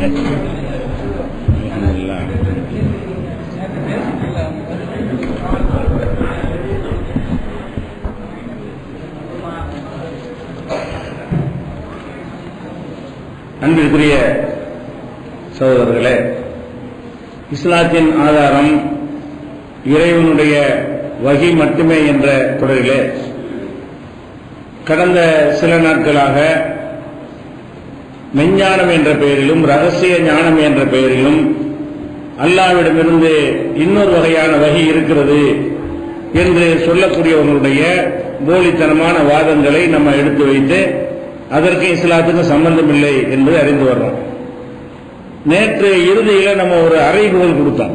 அன்பிற்குரிய சகோதரர்களே, இஸ்லாத்தின் ஆதாரம் இறைவனுடைய வகி மட்டுமே என்ற தொடரிலே கடந்த சில நாட்களாக மெஞ்ஞானம் என்ற பெயரிலும் ரகசிய ஞானம் என்ற பெயரிலும் அல்லாஹ்விடமிருந்து இன்னொரு வகையான வகி இருக்கிறது என்று சொல்லக்கூடியவர்களுடைய போலித்தனமான வாதங்களை நம்ம எடுத்து வைத்து அதற்கு இஸ்லாத்துக்கு சம்பந்தம் இல்லை என்பதை அறிந்து வர்றோம். நேற்று இறுதியில நம்ம ஒரு அறைகூவல் கொடுத்தோம்.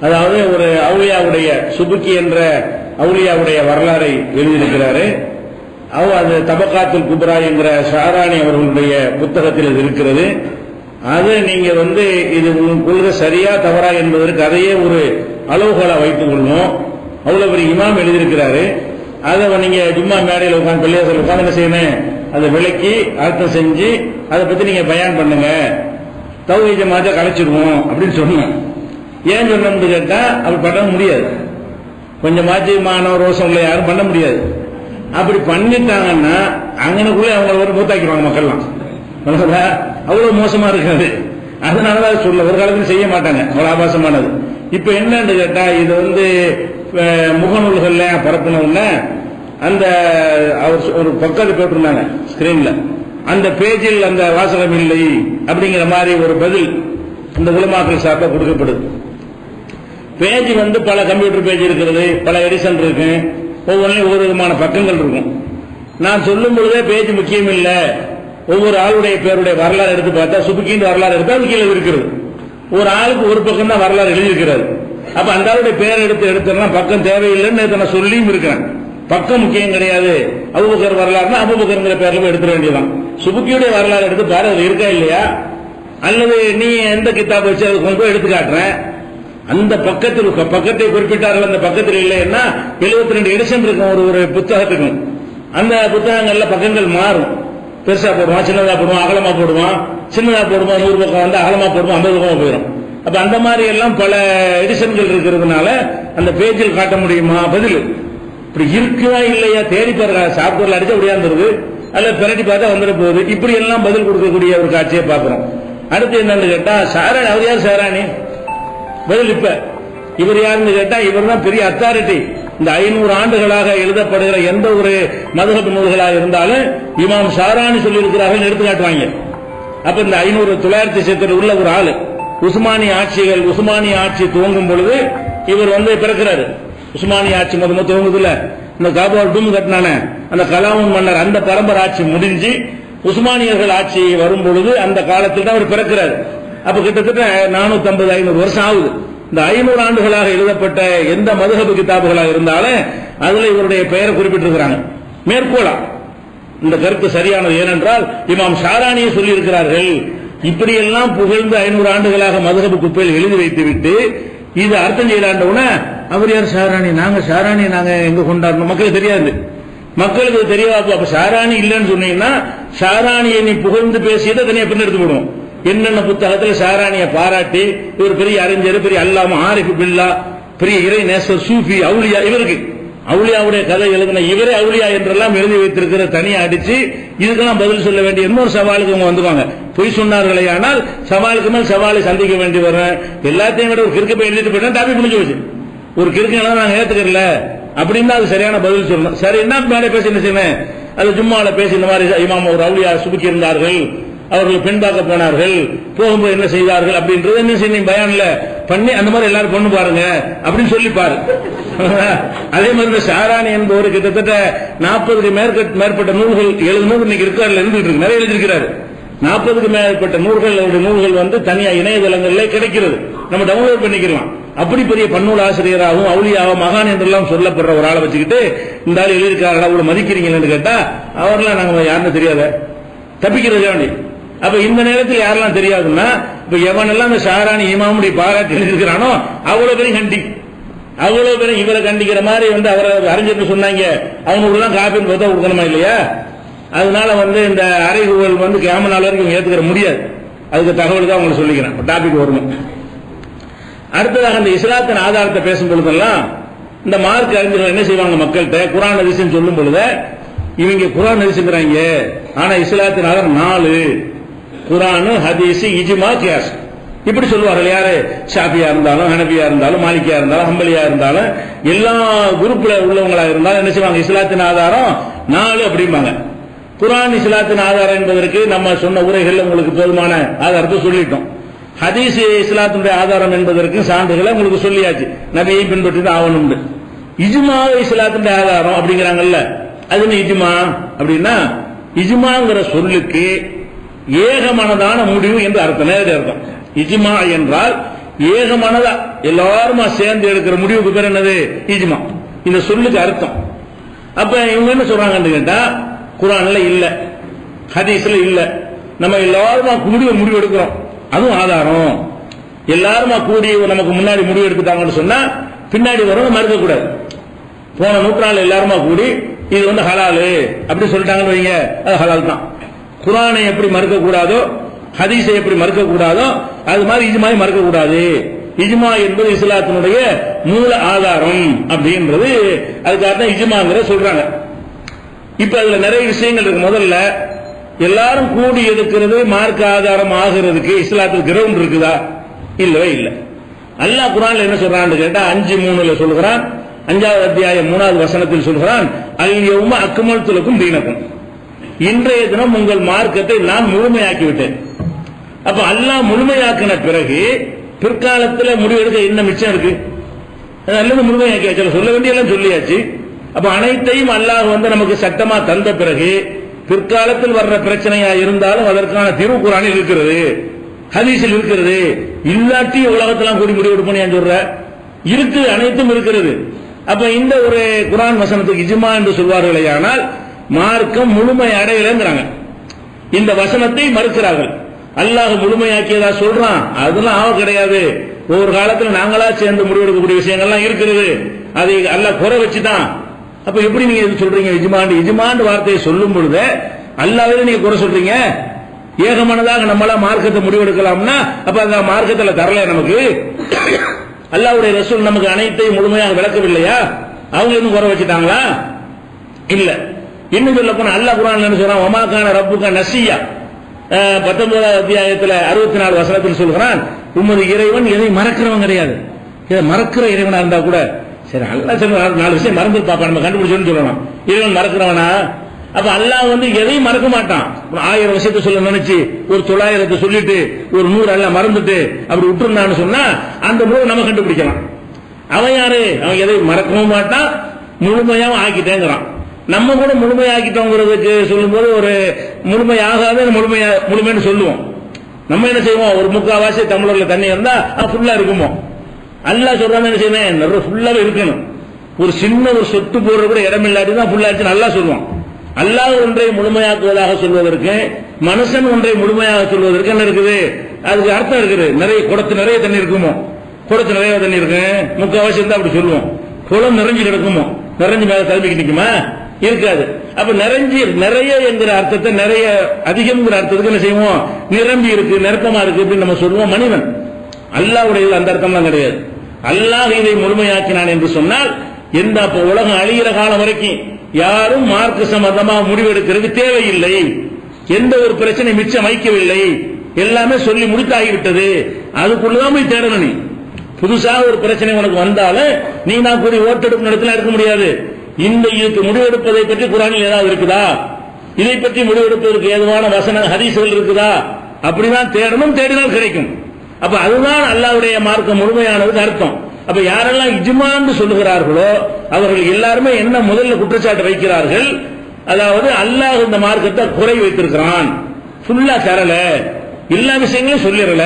அதாவது ஒரு அவுலியாவுடைய சுபுக்கி என்ற அவுலியாவுடைய வரலாறை எழுதியிருக்கிறாரு. அது தபக்காத்துல் குப்ரா என்கிற ஷாரானி அவர்களுடைய புத்தகத்தில் இது இருக்கிறது. அது நீங்க இது கொள்கை சரியா தவறா என்பதற்கு அதையே ஒரு அளவுகோலா வைத்துக் கொள்வோம். அவ்வளவு பெரிய இமாம் எழுதியிருக்கிறாரு. அதை நீங்க ஜும்மா மேடையில் உட்காந்து பள்ளியாசல் உட்காந்து என்ன செய்யணும், அதை விளக்கி அர்த்தம் செஞ்சு அதை பத்தி நீங்க பயான் பண்ணுங்க, தௌஹீத் ஜமாத்தை கலைச்சிடுவோம் அப்படின்னு சொன்னோம். ஏன் சொன்னோம்னு கேட்டா அப்படி பண்ண முடியாது. கொஞ்சம் மாற்றியமான ரோசம் உள்ள யாரும் பண்ண முடியாது. அப்படி பண்ணிட்டாங்கன்னா அங்கனுக்குள்ளே அவங்களை ஒரு மூத்தாக்கிடுவாங்க மக்கள்லாம். அவ்வளவு மோசமா இருக்காது. அதனாலதான் சொல்ல ஒரு காலத்தில் செய்ய மாட்டாங்க, அவ்வளவு ஆபாசமானது. இப்ப என்னன்னு கேட்டா இது முகநூல்கள்ல பரப்பின உடனே அந்த அவர் ஒரு பக்கத்து போட்டிருந்தாங்க ஸ்கிரீன்ல, அந்த பேஜில் அந்த வாசகம் இல்லை அப்படிங்கிற மாதிரி ஒரு பதில் இந்த உலமாக்கள் சார்பாக கொடுக்கப்படுது. பேஜ் பல கம்ப்யூட்டர் பேஜ் இருக்கிறது, பல எடிஷன் இருக்கு, ஒவ்வொன்றும் ஒவ்வொரு விதமான பக்கங்கள் இருக்கும். நான் சொல்லும் பொழுதே பேஜ் முக்கியம் இல்ல, ஒவ்வொரு ஆளுடைய பேருடைய வரலாறு எடுத்து பார்த்தா சுபுக்கின்ற வரலாறு எடுத்தா அது கீழே இருக்கிறது. ஒரு ஆளுக்கு ஒரு பக்கம் தான் வரலாறு எழுதியிருக்கிறாரு. அப்ப அந்த ஆளுடைய பேர் எடுத்துனா பக்கம் தேவையில்லைன்னு நான் சொல்லியும் இருக்கிறேன். பக்கம் முக்கியம் கிடையாது. அபூபக்கர் வரலாறுனா அபூபக்கர்ங்கிற பேர்ல போய் எடுத்துட வேண்டியதான். சுபுக்கியுடைய வரலாறு எடுத்து பாரு, அது இருக்கா இல்லையா, அல்லது நீ எந்த கிதாப் வச்சு அது கொண்டு போய் எடுத்து காட்டுறேன். அந்த பக்கத்தை குறிப்பிட்டார்கள், அந்த பக்கத்தில் இல்லைன்னா 72 எடிஷன் இருக்கும் ஒரு புத்தகத்துக்கும். அந்த புத்தகங்கள்ல பக்கங்கள் மாறும். பெருசா போடுவான், சின்னதா போடுவான், அகலமா போடுவான், சின்னதா போடுவான், 100 பக்கம் அகலமா போடுவான், 50 பக்கமா போயிடும். அப்ப அந்த மாதிரி எல்லாம் பல எடிஷன்கள் இருக்கிறதுனால அந்த பேஜில் காட்ட முடியுமா பதில் இப்படி இருக்குதா இல்லையா தேடி பாருங்க. சாப்ட்வேர்ல அடிச்சா முடியாந்துருது, அல்ல பிரட்டி பார்த்தா வந்துட போகுது. இப்படி எல்லாம் பதில் கொடுக்கக்கூடிய ஒரு காட்சியை பார்க்கிறோம். அடுத்து என்னன்னு கேட்டா ஷாரானி, அவர் யார் ஷாரானி பதில். இப்ப இவர் யாருன்னு கேட்டா இவர் தான் பெரிய அத்தாரிட்டி. இந்த 500 ஆண்டுகளாக எழுதப்படுகிற எந்த ஒரு மதுஹப் நூல்களாக இருந்தாலும் இமாம் ஷாரானி சொல்லி இருக்கிறார்கள் எடுத்து காட்டுவாங்க. அப்ப இந்த 970 உள்ள ஒரு ஆளு உஸ்மானிய ஆட்சி துவங்கும் பொழுது இவர் பிறக்கிறாரு. உஸ்மானிய ஆட்சி முதல்ல துவங்குதுல, இந்த காபால் டூம் கட்டினான அந்த கலாமுன் மன்னர், அந்த பரம்பரை ஆட்சி முடிஞ்சு உஸ்மானியர்கள் ஆட்சி வரும் பொழுது அந்த காலத்தில் தான் அவர் பிறக்கிறார். அப்ப கிட்டத்தட்ட 450-500 வருஷம் ஆகுது. இந்த 500 ஆண்டுகளாக எழுதப்பட்ட எந்த மதுஹப் கிதாபுகளாக இருந்தாலும் அதுல இவருடைய பெயரை குறிப்பிட்டிருக்கிறாங்க. மேற்கோளா இந்த கருத்து சரியானது. ஏனென்றால் இமாம் ஷாரானியை சொல்லி இருக்கிறார்கள். இப்படியெல்லாம் புகழ்ந்து 500 ஆண்டுகளாக மதுஹப் குப்பையில் எழுதி வைத்துவிட்டு இது அர்த்தம் செய்யலாண்டவுன அவர் யார் ஷாரானி, நாங்க எங்க கொண்டாடணும் மக்களுக்கு தெரியாது. மக்களுக்கு தெரியாது. அப்ப ஷாரானி இல்லைன்னு சொன்னீங்கன்னா ஷாரானியை நீ புகழ்ந்து பேசியதை தனியா பின் எடுத்து போடுவோம். என்னென்ன புத்தகத்தில் ஷாரானியை பாராட்டி இவர் பெரிய அறிஞர், பெரிய அல்லாம ஆரிஃப் பில்லா, பெரிய இறை நேசர், சூஃபி, அவுலியா, இவருக்கு அவுலியாவுடைய கதை எழுதின இவரே அவுலியா என்றெல்லாம் எழுதி வைத்திருக்கிற தனியா அடிச்சு இதுக்கெல்லாம் பதில் சொல்ல வேண்டிய இன்னொரு சவாலுக்கு அவங்க வந்துவாங்க. பொய் சொன்னார்களே ஆனால் சவாலுக்கு மேல் சவாலை சந்திக்க வேண்டி வரும். எல்லாத்தையும் விட ஒரு கிறுக்க போய் எழுதிட்டு போயிட்டா டாபிக் முடிஞ்சு போச்சு. ஒரு கிறுக்கு நாங்க ஏத்துக்கல அப்படின்னா அது சரியான பதில் சொல்லணும். சரி, என்ன மேலே பேசி என்ன செய்யணும், அது ஜும்மால பேசி இந்த மாதிரி இமாம் ஒரு அவுலியா சுபுக்கி இருந்தார்கள், அவர்கள் பெண் பார்க்க போனார்கள், போகும்போது என்ன செய்தார்கள் அப்படின்றது என்ன செய்யணும் பயான்ல பண்ணி அந்த மாதிரி எல்லாரும் பொண்ணு பாருங்க அப்படின்னு சொல்லி பாரு. அதே மாதிரி ஷாரானி என்பவர் கிட்டத்தட்ட 40க்கு மேற்பட்ட நூல்கள் எழுதுனது இன்னைக்கு இருக்காருல இருந்துட்டு இருக்கு, நிறைய எழுதியிருக்கிறாரு. 40க்கு மேற்பட்ட நூல்கள் தனியா இணையதளங்களில் கிடைக்கிறது, நம்ம டவுன்லோட் பண்ணிக்கலாம். அப்படி பெரிய பன்னூல் ஆசிரியராகவும் அவுலியாவும் மகான் என்றெல்லாம் சொல்லப்படுற ஒரு ஆளை வச்சுக்கிட்டு இந்த ஆள் எழுதியிருக்காரு அவ்வளவு மதிக்கிறீங்கன்னு கேட்டா அவரெல்லாம் நாங்க யாருன்னு தெரியாத தப்பிக்கிறது வேண்டி. அப்ப இந்த நேரத்தில் யாரெல்லாம் தெரியாதுன்னா இப்ப எவனெல்லாம் இந்த ஷாரானி இமாமுடைய பாராட்டி எழுதியிருக்கிறானோ அவ்வளவு பேரும் அவ்வளவு பேரும் இவரை கண்டிக்கிற மாதிரி அவரை அறிஞர் சொன்னாங்க. அவனுக்கு தான் காப்பின்னு பார்த்தா கொடுக்கணுமா இல்லையா? அதனால இந்த அறைகூவல் கியாம நாள் வரைக்கும் ஏத்துக்கிற முடியாது. அதுக்கு தகவல் தான் உங்களுக்கு சொல்லிக்கிறேன், டாபிக் வரணும். அடுத்ததாக இந்த இஸ்லாத்தின் ஆதாரத்தை பேசும் பொழுதெல்லாம் இந்த மார்க் அறிஞர்கள் என்ன செய்வாங்க, மக்கள்கிட்ட குர்ஆன் ஹதீஸ் சொல்லும் பொழுது இவங்க குர்ஆன் ஹதீஸ்ங்கறாங்க, ஆனா இஸ்லாத்தின் ஆதாரம் 4 குர்ஆன் ஹதீஸ் இஜ்மா கியாஸ் இப்படி சொல்லுவார்கள். யாரு? ஷாஃபியா இருந்தாலும், ஹனபியா இருந்தாலும், மாலிகியா இருந்தாலும், ஹம்பலியா இருந்தாலும், எல்லா குரூப்ல உள்ளவங்களா இருந்தாலும் என்ன செய்வாங்க, இஸ்லாத்தின் ஆதாரம் 4 அப்படிம்பாங்க. குர்ஆன் இஸ்லாத்தின் ஆதாரம் என்பதற்கு நம்ம சொன்ன உரைகள் உங்களுக்கு போதுமான ஆதாரத்தை சொல்லிட்டோம். ஹதீஸ் இஸ்லாத்தினுடைய ஆதாரம் என்பதற்கு சான்றுகளை உங்களுக்கு சொல்லியாச்சு, நபியை பின்பற்றி தான் ஆகணும். இஜ்மா இஸ்லாத்தினுடைய ஆதாரம் அப்படிங்கிறாங்கல்ல, அது என்ன இஜ்மா அப்படின்னா, இஜ்மாங்கிற சொல்லுக்கு ஏகமனதான முடிவு என்று அர்த்தம், நேரடி அர்த்தம். இஜ்மா என்றால் ஏகமனதா எல்லாருமா சேர்ந்து எடுக்கிற முடிவுக்கு பேர் என்னது? இஜ்மா. இந்த சொல்லுக்கு அர்த்தம். அப்ப இவங்க என்ன சொல்றாங்கன்னு கேட்டா, குர்ஆன்ல இல்ல, ஹதீஸ்ல இல்ல, நம்ம எல்லாருமா கூடி ஒரு முடிவு எடுக்கிறோம், அதுவும் ஆதாரம். எல்லாருமா கூடி நமக்கு முன்னாடி முடிவு எடுத்துட்டாங்கன்னு சொன்னா பின்னாடி வரும் மறுக்க கூடாது. போன நூற்றாண்டு எல்லாருமா கூடி இது ஹலாலு அப்படி சொல்லிட்டாங்கன்னு வைங்க, அது ஹலால் தான். குர்ஆனை எப்படி மறுக்க கூடாதோ, ஹதீஸை எப்படி மறுக்க கூடாதோ, அது மாதிரி இஜ்மாவை மறுக்க கூடாது. இஜ்மா என்பது இஸ்லாத்தினுடைய மூல ஆதாரம் அப்படின்றது, அதுக்காக தான் இஜ்மாங்கிற சொல்றாங்க. இப்ப அதுல நிறைய விஷயங்கள் இருக்கு. முதல்ல எல்லாரும் கூடி எடுக்கிறது மார்க்க ஆதாரம் ஆகிறதுக்கு இஸ்லாத்துக்கு கிரவுண்ட் இருக்குதா? இல்லவே இல்லை. அல்லாஹ் குர்ஆன்ல என்ன சொல்றான்னு கேட்டா 5:3 சொல்கிறான், 5வது அத்தியாயம் 3வது வசனத்தில் சொல்கிறான், அல் யௌம அக்மல்து லக்கும் தீனக்கும், இன்றைய தினம் உங்கள் மார்க்கத்தை நான் முழுமையாக்கி விட்டேன். அப்ப அல்லாஹ் முழுமையாக்கின பிறகு பிற்காலத்தில் முடிவெடுக்க என்ன மிச்சம் இருக்கு? நல்லது முழுமையாக்கி சொல்ல வேண்டியெல்லாம் சொல்லியாச்சு. அப்ப அனைத்தையும் அல்லாஹ் நமக்கு சட்டமா தந்த பிறகு பிற்காலத்தில் வர்ற பிரச்சனையா இருந்தாலும் அதற்கான தீர்வு குர்ஆனில் இருக்கிறது, ஹதீஸில் இருக்கிறது. இல்லாட்டி உலகத்தெல்லாம் கூடி முடிவு எடுப்பேன் சொல்ற இருக்கு, அனைத்தும் இருக்கிறது. அப்ப இந்த ஒரு குர்ஆன் வசனத்துக்கு இஜ்மா என்று சொல்வார்களே, ஆனால் மார்க்கம் முழுமை அடையலைங்கிறாங்க. இந்த வசனத்தை மறுக்கிறார்கள். அல்லாஹ் முழுமையாக்கியதா சொல்றான், அதெல்லாம் ஆக கிடையாது. ஒவ்வொரு காலத்தில் நாங்களா சேர்ந்து முடிவெடுக்கக்கூடிய விஷயங்கள்லாம் இருக்கிறது, அதை அல்லாஹ் குறை வச்சுதான். அப்ப எப்படி நீங்க இது சொல்றீங்க? இஜ்மாண்டு வார்த்தையை சொல்லும் பொழுது அல்லாஹ்வே நீங்க குறை சொல்றீங்க. ஏகமனதாக நம்மளா மார்க்கத்தை முடிவெடுக்கலாம்னா அப்ப அந்த மார்க்கத்துல தரல நமக்கு. அல்லாஹ்வுடைய ரசூல் நமக்கு அனைத்தையும் முழுமையாக விளக்கவில்லையா? அவங்க இன்னும் குறை வச்சுட்டாங்களா? இல்ல. இன்னும் சொல்ல போனா அல்லாஹ் குர்ஆன்ல என்ன சொல்றான், வமா கான ரப்புக நசியா 19வது அத்தியாயத்துல 64 வசனத்தில் சொல்கிறான், உமது இறைவன் எதை மறக்கிறவன் கிடையாது. இதை மறக்கிற இறைவனா இருந்தா கூட சரி, அல்லாஹ் சொல்ற 4 விஷயம் மறந்து பாப்பா, நம்ம கண்டுபிடிச்சோன்னு சொல்லணும். இறைவன் மறக்கிறவனா? அப்ப அல்லாஹ் எதையும் மறக்க மாட்டான். 1000 விஷயத்தை சொல்ல நினைச்சு ஒரு 900 சொல்லிட்டு ஒரு 100 அல்லாஹ் மறந்துட்டு அப்படி விட்டுருந்தான்னு சொன்னா அந்த 100 நம்ம கண்டுபிடிக்கலாம். அவன் யாரு? அவன் எதையும் மறக்கவும் மாட்டான், முழுமையாவும் ஆக்கிட்டேங்கிறான். நம்ம கூட முழுமையாக்கிட்டோங்கிறதுக்கு சொல்லும் போது ஒரு முழுமையாகாத முழுமைன்னு சொல்லுவோம். நம்ம என்ன செய்வோம், ஒரு முக்காவாசி தமிழர்ல தண்ணி இருந்தா ஃபுல்லா இருக்குமோ. அல்லாஹ் சொல்றாங்க என்ன செய்யணும், ஃபுல்லாவே இருக்கணும். ஒரு சின்ன ஒரு சொட்டு போடுற கூட இடம் இல்லாட்டி தான் ஃபுல்லாச்சு நல்லா சொல்லுவோம். அல்லாஹ் ஒன்றை முழுமையாக்குவதாக சொல்வதற்கு, மனுஷன் ஒன்றை முழுமையாக சொல்வதற்கு என்ன இருக்குது, அதுக்கு அர்த்தம் இருக்குது. நிறைய குடத்து நிறைய தண்ணி இருக்குமோ, குடத்து நிறைய தண்ணி இருக்கு, முக்காவாசி இருந்தா அப்படி சொல்லுவோம். குளம் நிறைஞ்சு கிடக்குமோ, நிறைஞ்சு மேல தழுவிக்கு நிக்குமா? இருக்காது. அப்ப நிறைய என்கிற அர்த்தத்தை, நிறைய அதிகம்ங்கிற அர்த்தத்துக்கு என்ன செய்வோம், நிரம்பி இருக்கு, நிரப்பமா இருக்கு அப்படின்னு நம்ம சொல்லுவோம். மனிதன் அல்லாஹ்வுடைய அந்த அர்த்தம்லாம் கிடையாது. அல்லாஹ் இதை முழுமையாக்கினான் என்று சொன்னால் எந்த உலகம் அழிகிற காலம் வரைக்கும் யாரும் மார்க்க சம்பந்தமா முடிவெடுக்கிறது தேவையில்லை. எந்த ஒரு பிரச்சனை மிச்சம் வைக்கவில்லை, எல்லாமே சொல்லி முடித்தாகிவிட்டது. அதுக்குள்ளதான் போய் தேடணும். நீ புதுசாக ஒரு பிரச்சனை உனக்கு வந்தாலும் நீ நான் கூடி ஓட்டெடுப்பு நடத்தல இருக்க முடியாது. இந்த இதுக்கு முடிவெடுப்பதை பற்றி குர்ஆனில் ஏதாவது இருக்குதா, இதை பற்றி முடிவெடுப்பதற்கு ஏதுவான வசன ஹதீஸ்கள் இருக்குதா, அப்படிதான் தேடணும். தேடினால் கிடைக்கும். அப்ப அதுதான் அல்லாஹ்வுடைய மார்க்கம் முழுமையானதுக்கு அர்த்தம். அப்ப யாரெல்லாம் இஜ்மான்னு சொல்லுகிறார்களோ அவர்கள் எல்லாருமே என்ன முதல்ல குற்றச்சாட்டு வைக்கிறார்கள், அதாவது அல்லாஹ் இந்த மார்க்கத்தை குறை வைத்திருக்கிறான், ஃபுல்லா தரல, எல்லா விஷயங்களும் சொல்லிடல,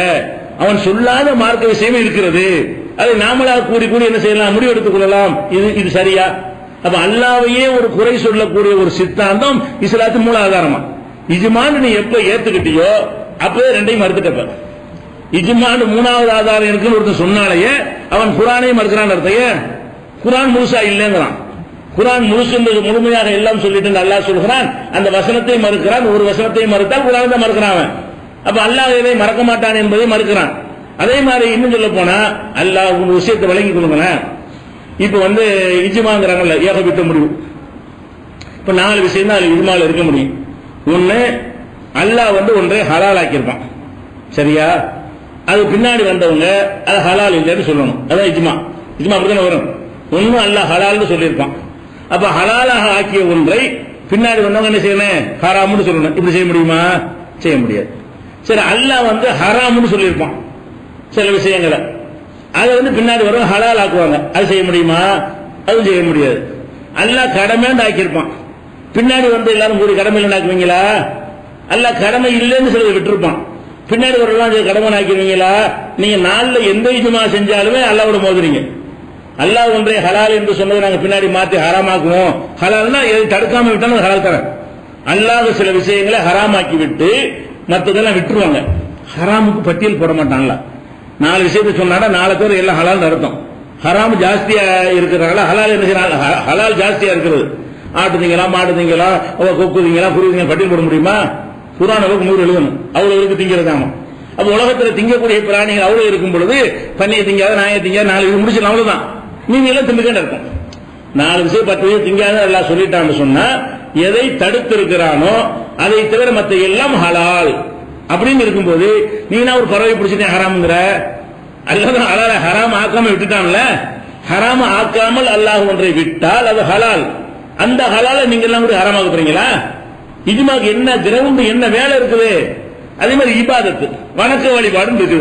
அவன் சொல்லாத மார்க்க விஷயமே இருக்கிறது, அதை நாமளாக கூடி கூடி என்ன செய்யலாம், முடிவெடுத்துக் கொள்ளலாம். இது சரியா? அப்ப அல்லாஹ்வையே ஒரு குறை சொல்லக்கூடிய ஒரு சித்தாந்தம் இஸ்லாத்தின் மூல ஆதாரமா. இஜ்மான்னு நீ எப்ப ஏத்துக்கிட்டியோ அப்பவே ரெண்டையும் மறுத்துட்டப்ப. இஜ்மான்னு 3வது ஆதாரம் இருக்குன்னு ஒருத்தன் சொன்னாலேயே அவன் குர்ஆனை மறுக்கிறான் அர்த்தம். குர்ஆன் முழுசா இல்லைங்கிறான். குர்ஆன் முழுமையாக எல்லாம் சொல்லிட்டு அல்லாஹ் சொல்கிறான், அந்த வசனத்தை மறுக்கிறான். ஒரு வசனத்தை மறுத்தால் குர்ஆனை தான் மறுக்கிறான். அவன் அப்ப அல்லாஹ் இதை மறக்க மாட்டான் என்பதை மறுக்கிறான். அதே மாதிரி இன்னும் சொல்ல போனா அல்லாஹ் ஒரு விஷயத்தை விளங்கி கொள்ளுங்களேன். இப்ப இஜ்மாங்கறாங்கல்ல, ஏகபத்த முடிவு. இப்ப 4 விஷயம் தான் அதுல இஜ்மால இருக்க முடியும். ஒண்ணு, அல்லாஹ் ஒன்றை ஹலால் ஆக்கியிருப்பான், சரியா? அது பின்னாடி வந்தவங்க அது ஹலால் இல்லைன்னு சொல்லணும். அதான் இஜ்மா. இஜ்மா அப்படித்தானே வரும். ஒண்ணு அல்லாஹ் ஹலால்னு சொல்லியிருப்பான். அப்ப ஹலாலாக ஆக்கிய ஒன்றை பின்னாடி வந்தவங்க என்ன செய்யணும்? ஹராம்னு சொல்லணும். இப்படி செய்ய முடியுமா? செய்ய முடியாது. சரி, அல்லாஹ் ஹராம்னு சொல்லியிருப்பான் சில விஷயங்களை, அதை பின்னாடி வரும் ஹலால் ஆக்குவாங்க. அது செய்ய முடியுமா? அதுவும் செய்ய முடியாது. அல்லாஹ் கடமைன்னு ஆக்கியிருப்பான், பின்னாடி எல்லாரும் கூடி கடமை இல்லைன்னு ஆக்குவீங்களா? அல்லாஹ் கடமை இல்லைன்னு சொல்லி விட்டுருப்பான், பின்னாடி வரலாம் கடமை ஆக்கிடுவீங்களா? நீங்க நாள்ல எந்த இஜ்மா செஞ்சாலுமே அல்லாவோட மோதுறீங்க. அல்லாஹ் ஒன்றை ஹலால் என்று சொன்னதை நாங்க பின்னாடி மாத்தி ஹராமாக்குவோம். ஹலால்னா எதை தடுக்காம விட்டாலும் ஹலால் தரேன். அல்லாஹ் சில விஷயங்களை ஹராமாக்கி விட்டு மற்றதெல்லாம் விட்டுருவாங்க. ஹராமுக்கு பட்டியல் போட மாட்டான்ல. 4 விஷயத்தை சொன்னா 4 பேர் எல்லாம் ஹலால் அர்த்தம். ஹராம் ஜாஸ்தியா இருக்கிறனால ஹலால் என்ன செய்யறாங்க? ஹலால் ஜாஸ்தியா இருக்கிறது. ஆட்டு திங்கலாம், மாடு திங்கலாம், கொக்கு திங்கலாம், குருவி திங்கலாம், பட்டியல் போட முடியுமா? குர்ஆன் 100 எழுதணும், அவ்வளவு திங்கிறதாம. அப்ப உலகத்தில் திங்கக்கூடிய பிராணிகள் அவ்வளவு இருக்கும் பொழுது பன்னியை திங்காத, நாயை திங்காத, 4 இது முடிச்சிடலாம், அவ்வளவுதான். நீங்க எல்லாம் திண்டுக்கிட்டு இருக்கும். 4 விஷயம் 10 விஷயம் திங்காத எல்லாம் சொல்லிட்டான்னு சொன்னா எதை தடுத்து இருக்கிறானோ அதை தவிர மற்ற எல்லாம் ஹலால் அப்படின்னு இருக்கும்போது நீங்க ஒரு பறவை பிடிச்சிட்டே ஹராம்ங்கிற. அல்லது ஹலால ஹராம் ஆக்காம விட்டுட்டான்ல, ஹராம ஆக்காமல் அல்லாஹ் ஒன்றை விட்டால் அது ஹலால். அந்த ஹலால நீங்க எல்லாம் கூட ஹராமாக போறீங்களா? இஜ்மாக்கு என்ன கிரவுண்ட், என்ன வேலை இருக்குது? அதே மாதிரி இபாதத்து, வணக்க வழிபாடு இருக்குது.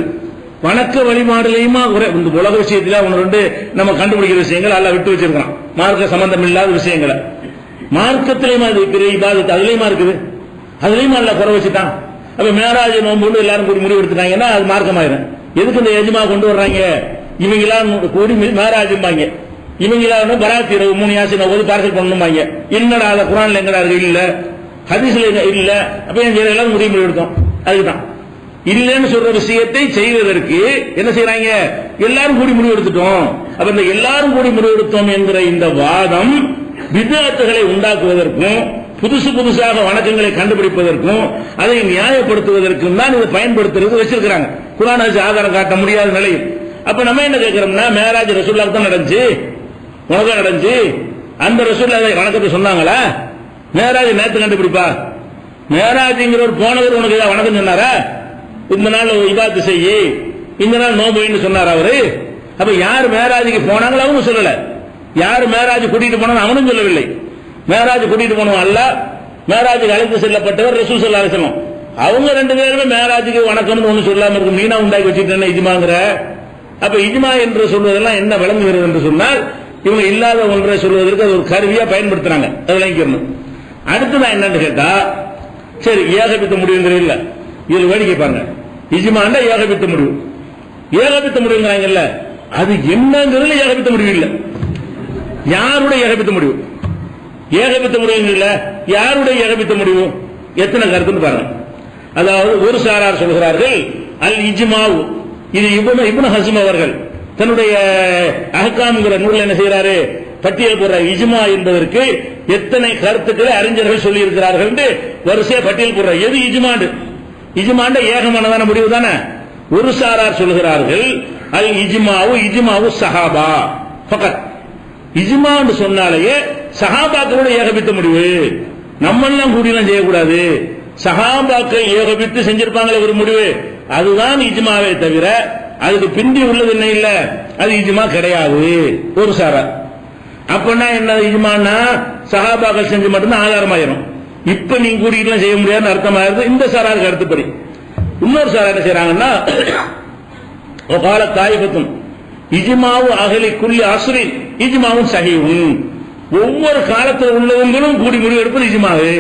வணக்க வழிபாடுலையுமா இந்த உலக விஷயத்துல 1-2 நம்ம கண்டுபிடிக்கிற விஷயங்கள் எல்லாம் விட்டு வச்சிருக்கான். மார்க்க சம்பந்தம் இல்லாத விஷயங்களை மார்க்கத்திலேயுமா இருக்குது, இபாதத்து அதுலயுமா இருக்குது, அதுலயுமா அல்ல குறை வச்சுட்டான். அப்ப மேராஜ் நோம்பு எல்லாரும் கூடி முடிவு எடுத்துட்டாங்கன்னா அது மார்க்கமாயிரும். எதுக்கு இந்த எஜ்மா கொண்டு வர்றாங்க? இவங்களாம் கூடி மேராஜும்பாங்க, இவங்களாம் பராத்தி 3 யாசின் ஓதி பார்சல் பண்ணணும்பாங்க. என்னடா அதை குர்ஆன்ல எங்கடா இருக்கு? இல்ல, ஹதீஸ்ல இல்ல. அப்ப எல்லாரும் முடிவு எடுத்தோம். அதுக்குதான் இல்லன்னு சொல்ற விஷயத்தை செய்வதற்கு என்ன செய்யறாங்க? எல்லாரும் கூடி முடிவு எடுத்துட்டோம். அப்ப இந்த எல்லாரும் கூடி முடிவு எடுத்தோம் என்கிற இந்த வாதம் பித்அத்துகளை உண்டாக்குவதற்கும் புதுசு புதுசாக வணக்கங்களை கண்டுபிடிப்பதற்கும் அதை நியாயப்படுத்துவதற்கும் தான் இதை பயன்படுத்துறது வச்சிருக்கிறாங்க. குர்ஆன் ஹதீஸ் ஆதாரம் காட்ட முடியாத நிலையில். அப்ப நம்ம என்ன கேட்கிறோம்னா, மேராஜ் ரசூலுல்லாஹ் தான் நடந்துச்சு, உனக்கு நடந்துச்சு. அந்த ரசூலுல்லாஹ் வணக்கத்தை சொன்னாங்களா? மேராஜ் நேத்து கண்டுபிடிப்பா? மேராஜ்ங்கிற ஒரு போனவர் உனக்கு ஏதாவது வணக்கம் சொன்னாரா? இந்த நாள் இபாதத்து செய்யி, இந்த நாள் நோம்புன்னு சொன்னார் அவரு. அப்ப யார் மேராஜுக்கு போனாங்களோ அவங்க சொல்லல, யார் மேராஜ் கூட்டிட்டு போனாலும் அவனும் சொல்லவில்லை. மேராஜ் கூட்டிட்டு போனவன் அல்ல, மேராஜுக்கு அழைத்து செல்லப்பட்டவர் ரசூல் ஸல்லல்லாஹு அலைஹி வஸல்லம். அவங்க 2 பேருமே மேராஜுக்கு வணக்கம்னு ஒண்ணு சொல்லாம இருக்கு, மீனா உண்டாக்கி வச்சுட்டு இஜ்மாங்கிற. அப்ப இஜ்மா என்று சொல்வதெல்லாம் என்ன விளங்குகிறது என்று சொன்னால், இவங்க இல்லாத ஒன்றை சொல்வதற்கு அது ஒரு கருவியா பயன்படுத்துறாங்க. அதை விளங்கிக்கணும். அடுத்ததான் என்னன்னு கேட்டா, சரி ஏகபித்த முடிவுங்கிறீங்கள, இதுல வேடிக்கை பாருங்க. இஜ்மாண்டா ஏகபித்த முடிவு, ஏகபித்த முடிவுங்கிறாங்கல்ல, அது என்னங்கிறதுல ஏகபித்த முடிவு இல்ல. யாருடைய ஏகபித்த முடிவு? ஏகபித்த முடிவு இல்ல, யாருடைய ஏகபித்த முடிவு? எத்தனை கருத்துன்னு பாருங்க. அதாவது ஒரு சாரார் சொல்கிறார்கள் அல் இஜ்மாவு, இது இப்னு ஹஸ்ம் அவர்கள் தன்னுடைய அஹ்காம்ங்கிற நூல்ல என்ன செய்யறாரு? பட்டியல் போடுற. இஜ்மா என்பதற்கு எத்தனை கருத்துக்களை அறிஞர்கள் சொல்லி இருக்கிறார்கள் என்று வரிசையா பட்டியல் போடுற. எது இஜ்மாண்டு? இஜ்மாண்ட ஏகமானதான முடிவு தானே. ஒரு சாரார் சொல்கிறார்கள் அல் இஜ்மாவு, இஜ்மாவு சஹாபா ஃபகத். இஜ்மான்னு சொன்னாலேயே சஹாபாக்களோட ஏகபித்த முடிவு, நம்ம எல்லாம் கூடியெல்லாம் செய்யக்கூடாது. சஹாபாக்கள் ஏகபித்து செஞ்சிருப்பாங்களே ஒரு முடிவு, அதுதான் இஜ்மாவே தவிர அதுக்கு பிந்தி உள்ளது என்ன இல்ல, அது இஜ்மா கிடையாது. ஒரு சாரார். அப்படின்னா என்ன இஜ்மான்னா சஹாபாக்கள் செஞ்சு மட்டும்தான் ஆதாரமாயிரும். இப்ப நீங்க கூடியெல்லாம் செய்ய முடியாதுன்னு அர்த்தமாயிருது இந்த சாராருக்கு கருத்துப்படி. இன்னொரு சாரார் என்ன செய்யறாங்கன்னா, கால தாயிபத்தும் இஜ்மாவு அகலி குல்லி அஸ்ரின் இஜ்மாவும் சஹீஹுன், ஒவ்வொரு காலத்தில் உள்ளவங்களும் கூடி முடிவு எடுப்பது இஜ்மாவு.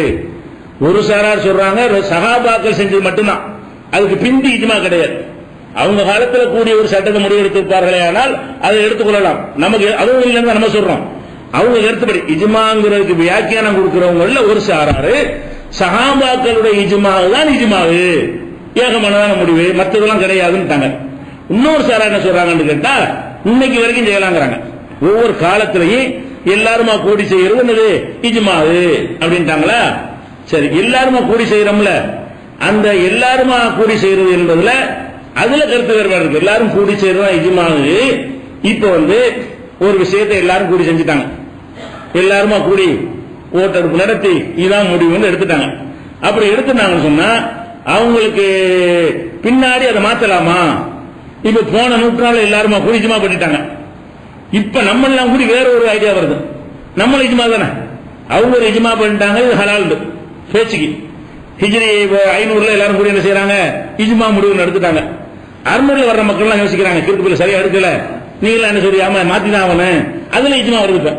ஒரு சாரார் சொல்றாங்க சஹாபாக்கள் செஞ்சது மட்டும்தான், அதுக்கு பிந்தி இஜ்மா கிடையாது. அவங்க காலத்தில் கூடிய ஒரு சட்டத்தை முடிவு எடுத்திருப்பார்களே ஆனால் அதை எடுத்துக்கொள்ளலாம். நமக்கு அதுவும் இல்லைன்னு நம்ம சொல்றோம். அவங்க கருத்துப்படி இஜ்மாங்கிறதுக்கு வியாக்கியானம் கொடுக்கிறவங்கள ஒரு சாராரு சஹாபாக்களுடைய இஜ்மா தான் இஜ்மாவு, ஏகமானதான முடிவு, மற்றதெல்லாம் கிடையாதுன்னு. இன்னொரு சாரார் என்ன சொல்றாங்கன்னு கேட்டா, இன்னைக்கு வரைக்கும் செய்யலாங்கிறாங்க. ஒவ்வொரு காலத்திலையும் எல்லாருமா கூடி செய்யறது என்னது? இஜ்மாவு அப்படின்ட்டாங்களா? சரி, எல்லாருமா கூடி செய்யறோம்ல, அந்த எல்லாருமா கூடி செய்யறது என்பதுல அதுல கருத்து வேறுபாடு இருக்கு. எல்லாரும் கூடி செய்யறதா இஜ்மாவு. இப்ப ஒரு விஷயத்தை எல்லாரும் கூடி செஞ்சுட்டாங்க. எல்லாருமா கூடி ஓட்டெடுப்பு நடத்தி இதான் முடிவுன்னு எடுத்துட்டாங்க. அப்படி எடுத்துட்டாங்கன்னு சொன்னா அவங்களுக்கு பின்னாடி அதை மாத்தலாமா? இப்ப போன நூற்றாண்டுல எல்லாருமா கூடி இஜ்மா பண்ணிட்டாங்க. இப்ப நம்ம எல்லாம் கூடி வேற ஒரு ஐடியா வருது. நம்மள இஜ்மா தானே, அவங்க ஒரு இஜ்மா பண்ணிட்டாங்க, இது ஹலால் பேச்சுக்கு. ஹிஜ்ரி 500 எல்லாரும் கூடி என்ன செய்யறாங்க, இஜ்மா முடிவு எடுத்துட்டாங்க. 600 வர்ற மக்கள் எல்லாம் யோசிக்கிறாங்க, கிறுக்கு சரியா எடுக்கல, நீங்க என்ன சொல்லி ஆமா மாத்திதான் அவனு, அதுல இஜ்மா வருது. இப்ப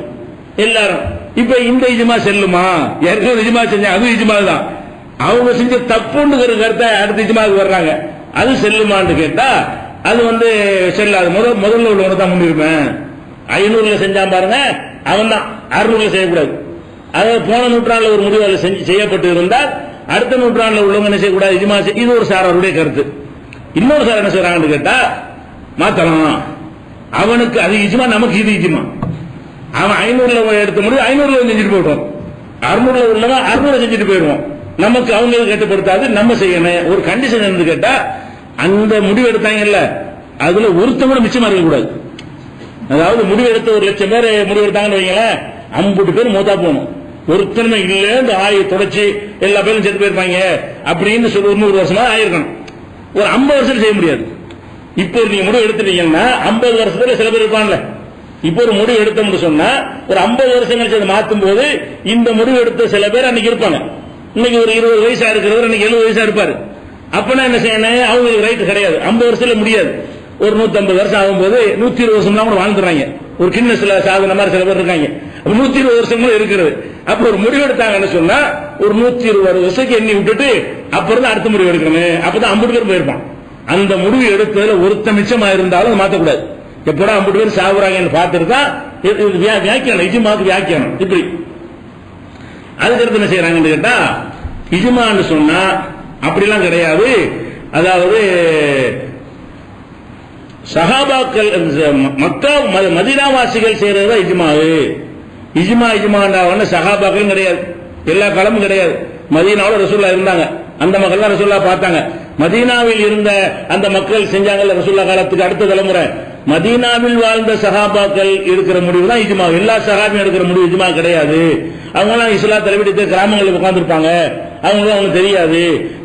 எல்லாரும் இப்ப இந்த இஜ்மா செல்லுமா? ஏற்கனவே இஜ்மா செஞ்ச அது இஜ்மா தான், அவங்க செஞ்ச தப்புன்னு கருத்தை அடுத்த இஜ்மாவுக்கு வர்றாங்க, அது செல்லுமான்னு கேட்டா அது செல்லாது. முதல்ல உள்ளவங்க தான் முன்னிருப்பேன். 500 செஞ்சான் பாருங்க, அவன் தான் 600 செய்யக்கூடாது. அதாவது போன நூற்றாண்டுல ஒரு முடிவு செய்யப்பட்டு இருந்தால் அடுத்த நூற்றாண்டுல உள்ளவங்க என்ன செய்யக்கூடாது, இஜ்மா. இது ஒரு சாராருடைய கருத்து. இன்னொரு சார் என்ன செய்யறாங்கன்னு கேட்டா மாத்தலாம், அவனுக்கு அது இஜ்மா, நமக்கு இது இஜ்மா. அவன் 500 எடுத்த முடிவு 500 செஞ்சுட்டு போயிடுவோம், 600 உள்ளவன் 600 செஞ்சுட்டு போயிடுவோம். நமக்கு அவங்களுக்கு கட்டுப்படுத்தாது, நம்ம செய்யணும். ஒரு கண்டிஷன் இருந்து கேட்டா அந்த முடிவு எடுத்தாங்கல்ல, அதுல ஒருத்தன் கூட மிச்சமா இருக்கக்கூடாது. அதாவது முடிவு எடுத்த 1,00,000 பேர் முடிவு எடுத்தாங்கன்னு வைங்களேன், 50 பேர் மூத்தா போகணும். ஒருத்தருமே இல்ல, இந்த ஆயை தொடச்சி எல்லா பேரும் செத்து போயிருப்பாங்க அப்படின்னு சொல்லி 100 வருஷமா ஆயிருக்கணும். ஒரு 50 வருஷம் செய்ய முடியாது. இப்போ நீங்க முடிவு எடுத்துட்டீங்கன்னா 50 வருஷத்துல சில பேர் இருப்பான்ல. இப்போ ஒரு முடிவு எடுத்தோம்னு சொன்னா ஒரு 50 வருஷம் கழிச்சு அதை மாத்தும் போது இந்த முடிவு எடுத்த சில பேர் அன்னைக்கு இருப்பாங்க. இன்னைக்கு ஒரு 20 வயசா இருக்கிறவர் இன்னைக்கு 70 வயசா இருப்பாரு. அப்பனா என்ன செய்யணும், அவங்களுக்கு ரைட் கிடையாது. 50 வருஷத்துல முடியாது. ஒரு 150 வருஷம் ஆகும்போது 120 வருஷம் கூட வாழ்ந்துறாங்க. ஒரு கிண்ணஸ்ல சாதனை மாதிரி சில பேர் இருக்காங்க. 120 வருஷம் கூட இருக்கிறது. அப்ப ஒரு முடிவு எடுத்தாங்கன்னு சொன்னா ஒரு 120 வருஷத்துக்கு எண்ணி விட்டுட்டு அப்புறம் தான் அடுத்த முடிவு எடுக்கணும். அப்பதான் 50 பேர் போயிருப்பான். அந்த முடிவு எடுத்ததுல ஒருத்த மிச்சமா இருந்தாலும் மாத்தக்கூடாது. எப்படா 50 பேர் சாகுறாங்கன்னு பார்த்துட்டு தான் வியாக்கியானம், இஜ்மாக்கு வியாக்கியானம். இப்படி அதுக்கடுத்து என்ன செய்யறாங்கன்னு கேட்டா இஜ்மான்னு சொன்னா அப்படிலாம் கிடையாது. அதாவது சஹாபாக்கள் மக்கா மதீனாவாசிகள் செய்யறது இஜ்மாவு. இஜ்மாண்டா சஹாபாக்கள் கிடையாது, எல்லா காலமும் கிடையாது. மதீனாவில் ரசூலுல்லாஹ் இருந்தாங்க, அந்த மக்கள் தான் ரசூலுல்லாஹ் பார்த்தாங்க. மதீனாவில் இருந்த அந்த மக்கள் செஞ்சாங்கல்ல ரசூலுல்லாஹ் காலத்துக்கு அடுத்த தலைமுறை, மதீனாவில் வாழ்ந்த சஹாபாக்கள் இருக்கிற முடிவு தான் இஜ்மா. எல்லா சஹாபியும் எடுக்கிற முடிவு இஜ்மா கிடையாது. அவங்க எல்லாம் இஸ்லாம் தலைவிட்டு கிராமங்களில் உட்கார்ந்து இருப்பாங்க, அவங்களுக்கு தெரியாது.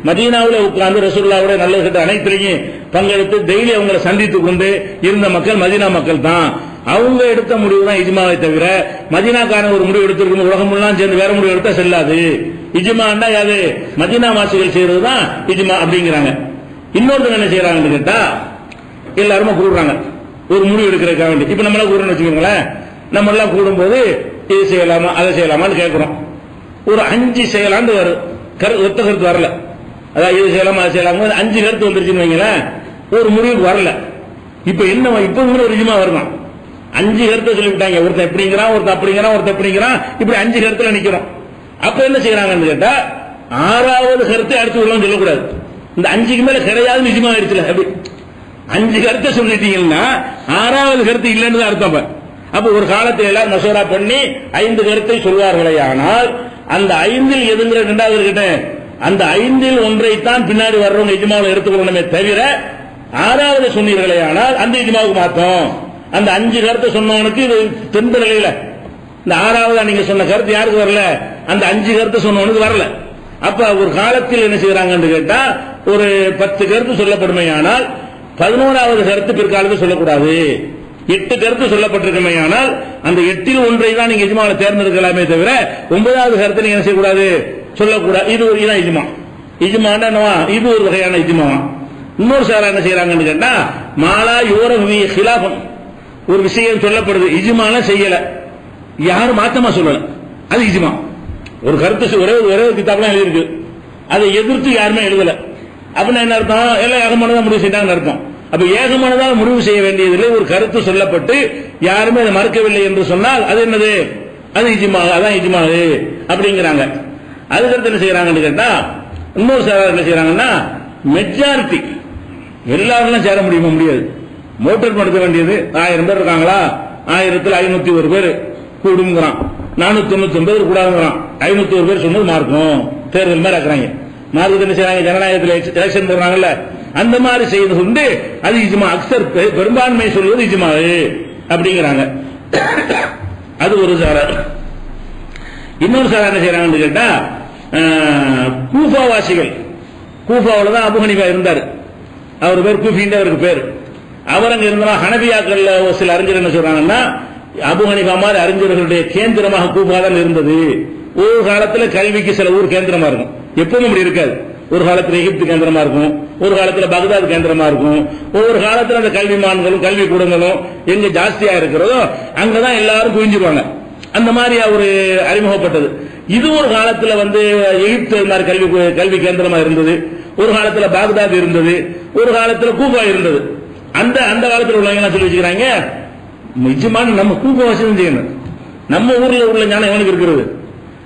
மதீனாவில் உட்கார்ந்து ரசூலுல்லாஹ்வோட நல்ல கிட்ட அனைத்திலையும் பங்கெடுத்து டெய்லி அவங்களை சந்தித்துக் கொண்டு இருந்த மக்கள் மதீனா மக்கள் தான். அவங்க எடுத்த முடிவு தான் இஜ்மாவை தவிர மதீனாக்காரன் ஒரு முடிவு எடுத்திருக்கும் உலகம் எல்லாம் சேர்ந்து வேற முடிவு எடுத்தா செல்லாது. இஜ்மாண்டா யாது மதீனா வாசிகள் செய்யறது தான் இஜ்மா அப்படிங்கிறாங்க. இன்னொருத்தங்க என்ன செய்யறாங்கன்னு கேட்டா எல்லாருமே கூடுறாங்க ஒரு முடிவு எடுக்கிறதுக்காக வேண்டி. இப்ப நம்மளா கூடுறோம்னு வச்சுக்கோங்களேன், நம்ம எல்லாம் கூடும் போது இது செய்யலாமா அதை செய்யலாமான்னு கேட்கிறோம். ஒரு 5 செய்யலான்னு வரும், ஒத்த கருத்து வரல. அதாவது இது செய்யலாமா அதை செய்யலாமா 5 கருத்து வந்துருச்சுன்னு வைங்களேன், ஒரு முடிவுக்கு வரல. இப்ப என்ன இப்ப ஒரு இஜ்மா வரலாம். 5 கருத்தை சொல்லிவிட்டாங்க, ஒருத்தன் எப்படிங்கிறான், ஒருத்தன் அப்படிங்கிறான், ஒருத்தன் எப்படிங்கிறான், இப்படி 5 கருத்துல நிக்கிறோம். அப்ப என்ன செய்யறாங்கன்னு கேட்டா 6வது கருத்தை அடுத்து உள்ளவங்க சொல்லக்கூடாது. இந்த 5க்கு மேல கிடையாது இஜ்மா ஆயிடுச்சுல. அப்படி 5 கருத்தை சொல்லிட்டீங்கன்னா 6வது கருத்து இல்லைன்னு தான் அர்த்தம். அப்ப ஒரு காலத்தில் எல்லாரும் மசோரா பண்ணி 5 கருத்தை சொல்வார்களே, ஆனால் அந்த 5ல் எதுங்கிற 2வது கிட்ட அந்த 5ல் ஒன்றைத்தான் பின்னாடி வர்றவங்க இஜ்மாவில் எடுத்துக்கொள்ளணுமே தவிர 6வது சொன்னீர்களே ஆனால் அந்த இஜ்மாவுக்கு மாத்தோம். அந்த 5 கருத்தை சொன்னவனுக்கு இது தெந்த நிலையில இந்த 6வது நீங்க சொன்ன கருத்து யாருக்கு வரல, அந்த 5 கருத்தை சொன்னவனுக்கு வரல. அப்ப ஒரு காலத்தில் என்ன செய்யறாங்கன்னு கேட்டா ஒரு 10 கருத்து சொல்லப்படுமே, ஆனால் 11வது கருத்து பிற்காலத்தில் சொல்லக்கூடாது. 8 கருத்து சொல்லப்பட்டிருக்குமே, ஆனால் அந்த 8ல் ஒன்றை தான் நீங்க இஜ்மாவில் தேர்ந்தெடுக்கலாமே தவிர 9வது கருத்தை நீங்க என்ன செய்யக்கூடாது, சொல்லக்கூடாது. இது ஒரு இதான் இஜ்மா. இஜ்மாண்டா இது ஒரு வகையான இஜ்மா. இன்னொரு சாரா என்ன செய்யறாங்கன்னு கேட்டா மாலா யோரவி ஹிலாபம், ஒரு விஷயம் சொல்லப்படுது இஜ்மால செய்யல, யாரும் மாத்தமா சொல்லல, அது இஜ்மா. ஒரு கருத்து ஒரே கிதாப்லாம் எழுதிருக்கு, அதை எதிர்த்து யாருமே எழுதல. அப்படின்னா என்ன அர்த்தம், எல்லாம் ஏகமானதா முடிவு செய்தாங்கன்னு அர்த்தம். அப்ப ஏகமானதாக முடிவு செய்ய வேண்டியதில்லை. ஒரு கருத்து சொல்லப்பட்டு யாருமே அதை மறுக்கவில்லை என்று சொன்னால் அது என்னது, அது இஜ்மா, அதான் இஜ்மா அப்படிங்கிறாங்க. அதுக்கடுத்து என்ன செய்யறாங்கன்னு கேட்டா இன்னொரு சாரார் என்ன செய்யறாங்கன்னா மெஜாரிட்டி எல்லாரும் சேர முடியுமா, முடியாது. மோட்டர் படுத்த வேண்டியது 1000 பேர் இருக்காங்களா, 1501 பேர் கூடுங்கிறான், 499 பேர் கூடாதுங்கிறான், 501 பேர் சொன்னது மார்க்கும் தேர்தல் மாதிரி ஆக்குறாங்க. மார்க்கத்தில் என்ன செய்றாங்க, ஜனநாயகத்தில் எலெக்ஷன் போடுறாங்கல்ல, அந்த மாதிரி செய்து கொண்டு அது இஜ்மா, அக்ஸர் பெரும்பான்மை சொல்வது இஜ்மா அப்படிங்கிறாங்க. அது ஒரு சாரார். இன்னொரு சாரார் என்ன செய்யறாங்கன்னு கேட்டா, கூஃபாவாசிகள், கூஃபாவில் தான் அபு ஹனீஃபா இருந்தார், அவர் பேர் கூஃபின்னு அவருக்கு பேர். அவர் அங்க இருந்தா ஹனபியாக்கள் சில அறிஞர் என்ன சொல்றாங்கன்னா, அபு ஹனீஃபா மாதிரி அறிஞர்களுடைய கேந்திரமாக கூஃபா தான் இருந்தது. ஒரு காலத்துல கல்விக்கு சில ஊர் கேந்திரமா இருக்கும், எப்பவும் அப்படி இருக்காது. ஒரு காலத்துல எகிப்து கேந்திரமா இருக்கும், ஒரு காலத்துல பக்தாத் கேந்திரமா இருக்கும். ஒவ்வொரு காலத்துல அந்த கல்விமான்களும் கல்வி கூடங்களும் எங்க ஜாஸ்தியா இருக்கிறதோ அங்கதான் எல்லாரும் குவிஞ்சிருவாங்க. அந்த மாதிரி அவரு அறிமுகப்பட்டது. இது ஒரு காலத்துல எகிப்து மாதிரி கல்வி கேந்திரமா இருந்தது, ஒரு காலத்துல பாக்தாத் இருந்தது, ஒரு காலத்துல கூஃபா இருந்தது. அந்த அந்த காலத்தில் உள்ளவங்க என்ன சொல்லி வச்சுக்கிறாங்க, இஜ்மான்னு நம்ம கூஃபா வசதி செய்யணும், நம்ம ஊர்ல உள்ள ஞானம் எவனுக்கு இருக்கிறது.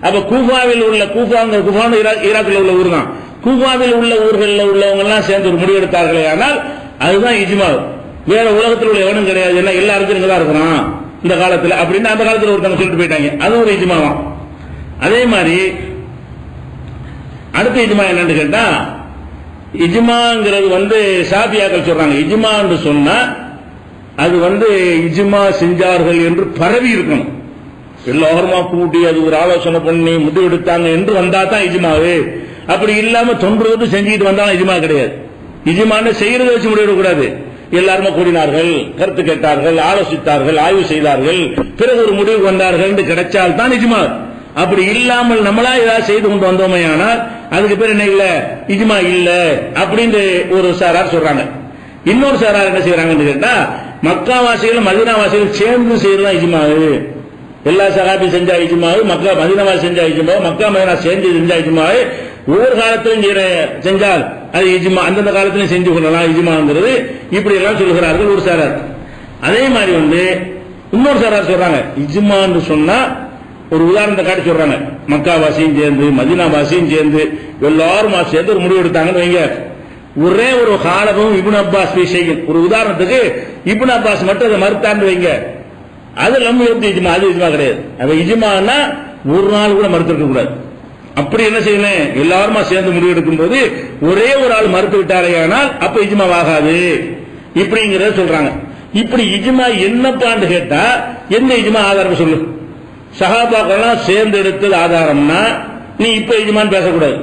அப்ப கூஃபாவில் உள்ள கூஃபான்னு ஈராக்கில் உள்ள ஊர் தான், கூஃபாவில் உள்ள ஊர்களில் உள்ளவங்க எல்லாம் சேர்ந்து ஒரு முடிவெடுத்தார்களே ஆனால் அதுதான் இஜ்மா. வேற உலகத்தில் உள்ள எவனும் கிடையாது, என்ன எல்லா அறிஞரும் தான் இருக்கிறான் இந்த காலத்துல அப்படின்னு அந்த காலத்தில் ஒருத்தவங்க சொல்லிட்டு போயிட்டாங்க. அது ஒரு இஜ்மாவா. அதே மாதிரி அடுத்த இஜ்மா என்னன்னு கேட்டா, இஜ்மாங்கிறது ஷாஃபியாக்கள் சொல்றாங்க, இஜ்மா என்று சொன்னா அது இஜ்மா செஞ்சார்கள் என்று பரவி இருக்கணும், எல்லாருமா கூட்டி அது ஒரு ஆலோசனை பண்ணி முடிவெடுத்தாங்க என்று வந்தா தான் இஜ்மாவு. அப்படி இல்லாம தொன்று செஞ்சுட்டு வந்தாலும் இஜ்மா கிடையாது. இஜ்மான்னு செய்யறதை வச்சு முடிவெடுக்கூடாது. எல்லாருமே கூடினார்கள், கருத்து கேட்டார்கள், ஆலோசித்தார்கள், ஆய்வு செய்தார்கள், பிறகு ஒரு முடிவு வந்தார்கள் என்று கிடைச்சால் தான் இஜ்மா. அப்படி இல்லாமல் நம்மளா ஏதாவது செய்து கொண்டு வந்தோமே ஆனால் அதுக்கு பேர் என்ன இல்ல, இஜ்மா இல்ல அப்படின்னு ஒரு சாரார் சொல்றாங்க. இன்னொரு சாரார் என்ன செய்யறாங்கன்னு கேட்டா, மக்காவாசிகள் மதீனாவாசிகள் சேர்ந்து செய்யறதா இஜ்மாவு. எல்லா சஹாபி செஞ்சா இஜ்மாவு, மக்கா மதீனாவாசி செஞ்சா இஜ்மாவு, மக்கா மதீனா செஞ்சா இஜ்மாவு. ஒவ்வொரு காலத்திலும் செஞ்சால் அது இஜ்மா, அந்தந்த காலத்திலும் செஞ்சு கொள்ளலாம் இஜ்மாங்கிறது. இப்படி எல்லாம் சொல்கிறார்கள் ஒரு சாரார். அதே மாதிரி இன்னொரு சாரார் சொல்றாங்க, இஜ்மான்னு சொன்னா ஒரு உதாரணத்தை காட்டி சொல்றாங்க, மக்காவாசியும் சேர்ந்து மதீனாவாசியும் சேர்ந்து எல்லாரும் சேர்ந்து ஒரு முடிவு எடுத்தாங்கன்னு வைங்க. ஒரே ஒரு காலமும் இப்னு அப்பாஸ் விஷயம், ஒரு உதாரணத்துக்கு இப்னு அப்பாஸ் மட்டும் அதை மறுத்தான்னு வைங்க, அது நம்ம இஜ்மா, அது இஜ்மா கிடையாது. அது இஜ்மான்னா ஒரு நாள் கூட மறுத்திருக்க கூடாது. அப்படி என்ன செய்யணும், எல்லாருமா சேர்ந்து முடிவெடுக்கும் போது ஒரே ஒரு ஆள் மறுத்து விட்டாரே ஆனால் அப்ப இஜ்மா ஆகாது இப்படிங்கிறத சொல்றாங்க. இப்படி இஜ்மா என்னப்பான்னு கேட்டா எந்த இஜ்மா ஆதாரம் சொல்லு. சஹாபாக்கெல்லாம் சேர்ந்து எடுத்தது ஆதாரம்னா நீ இப்ப இஜ்மான்னு பேசக்கூடாது.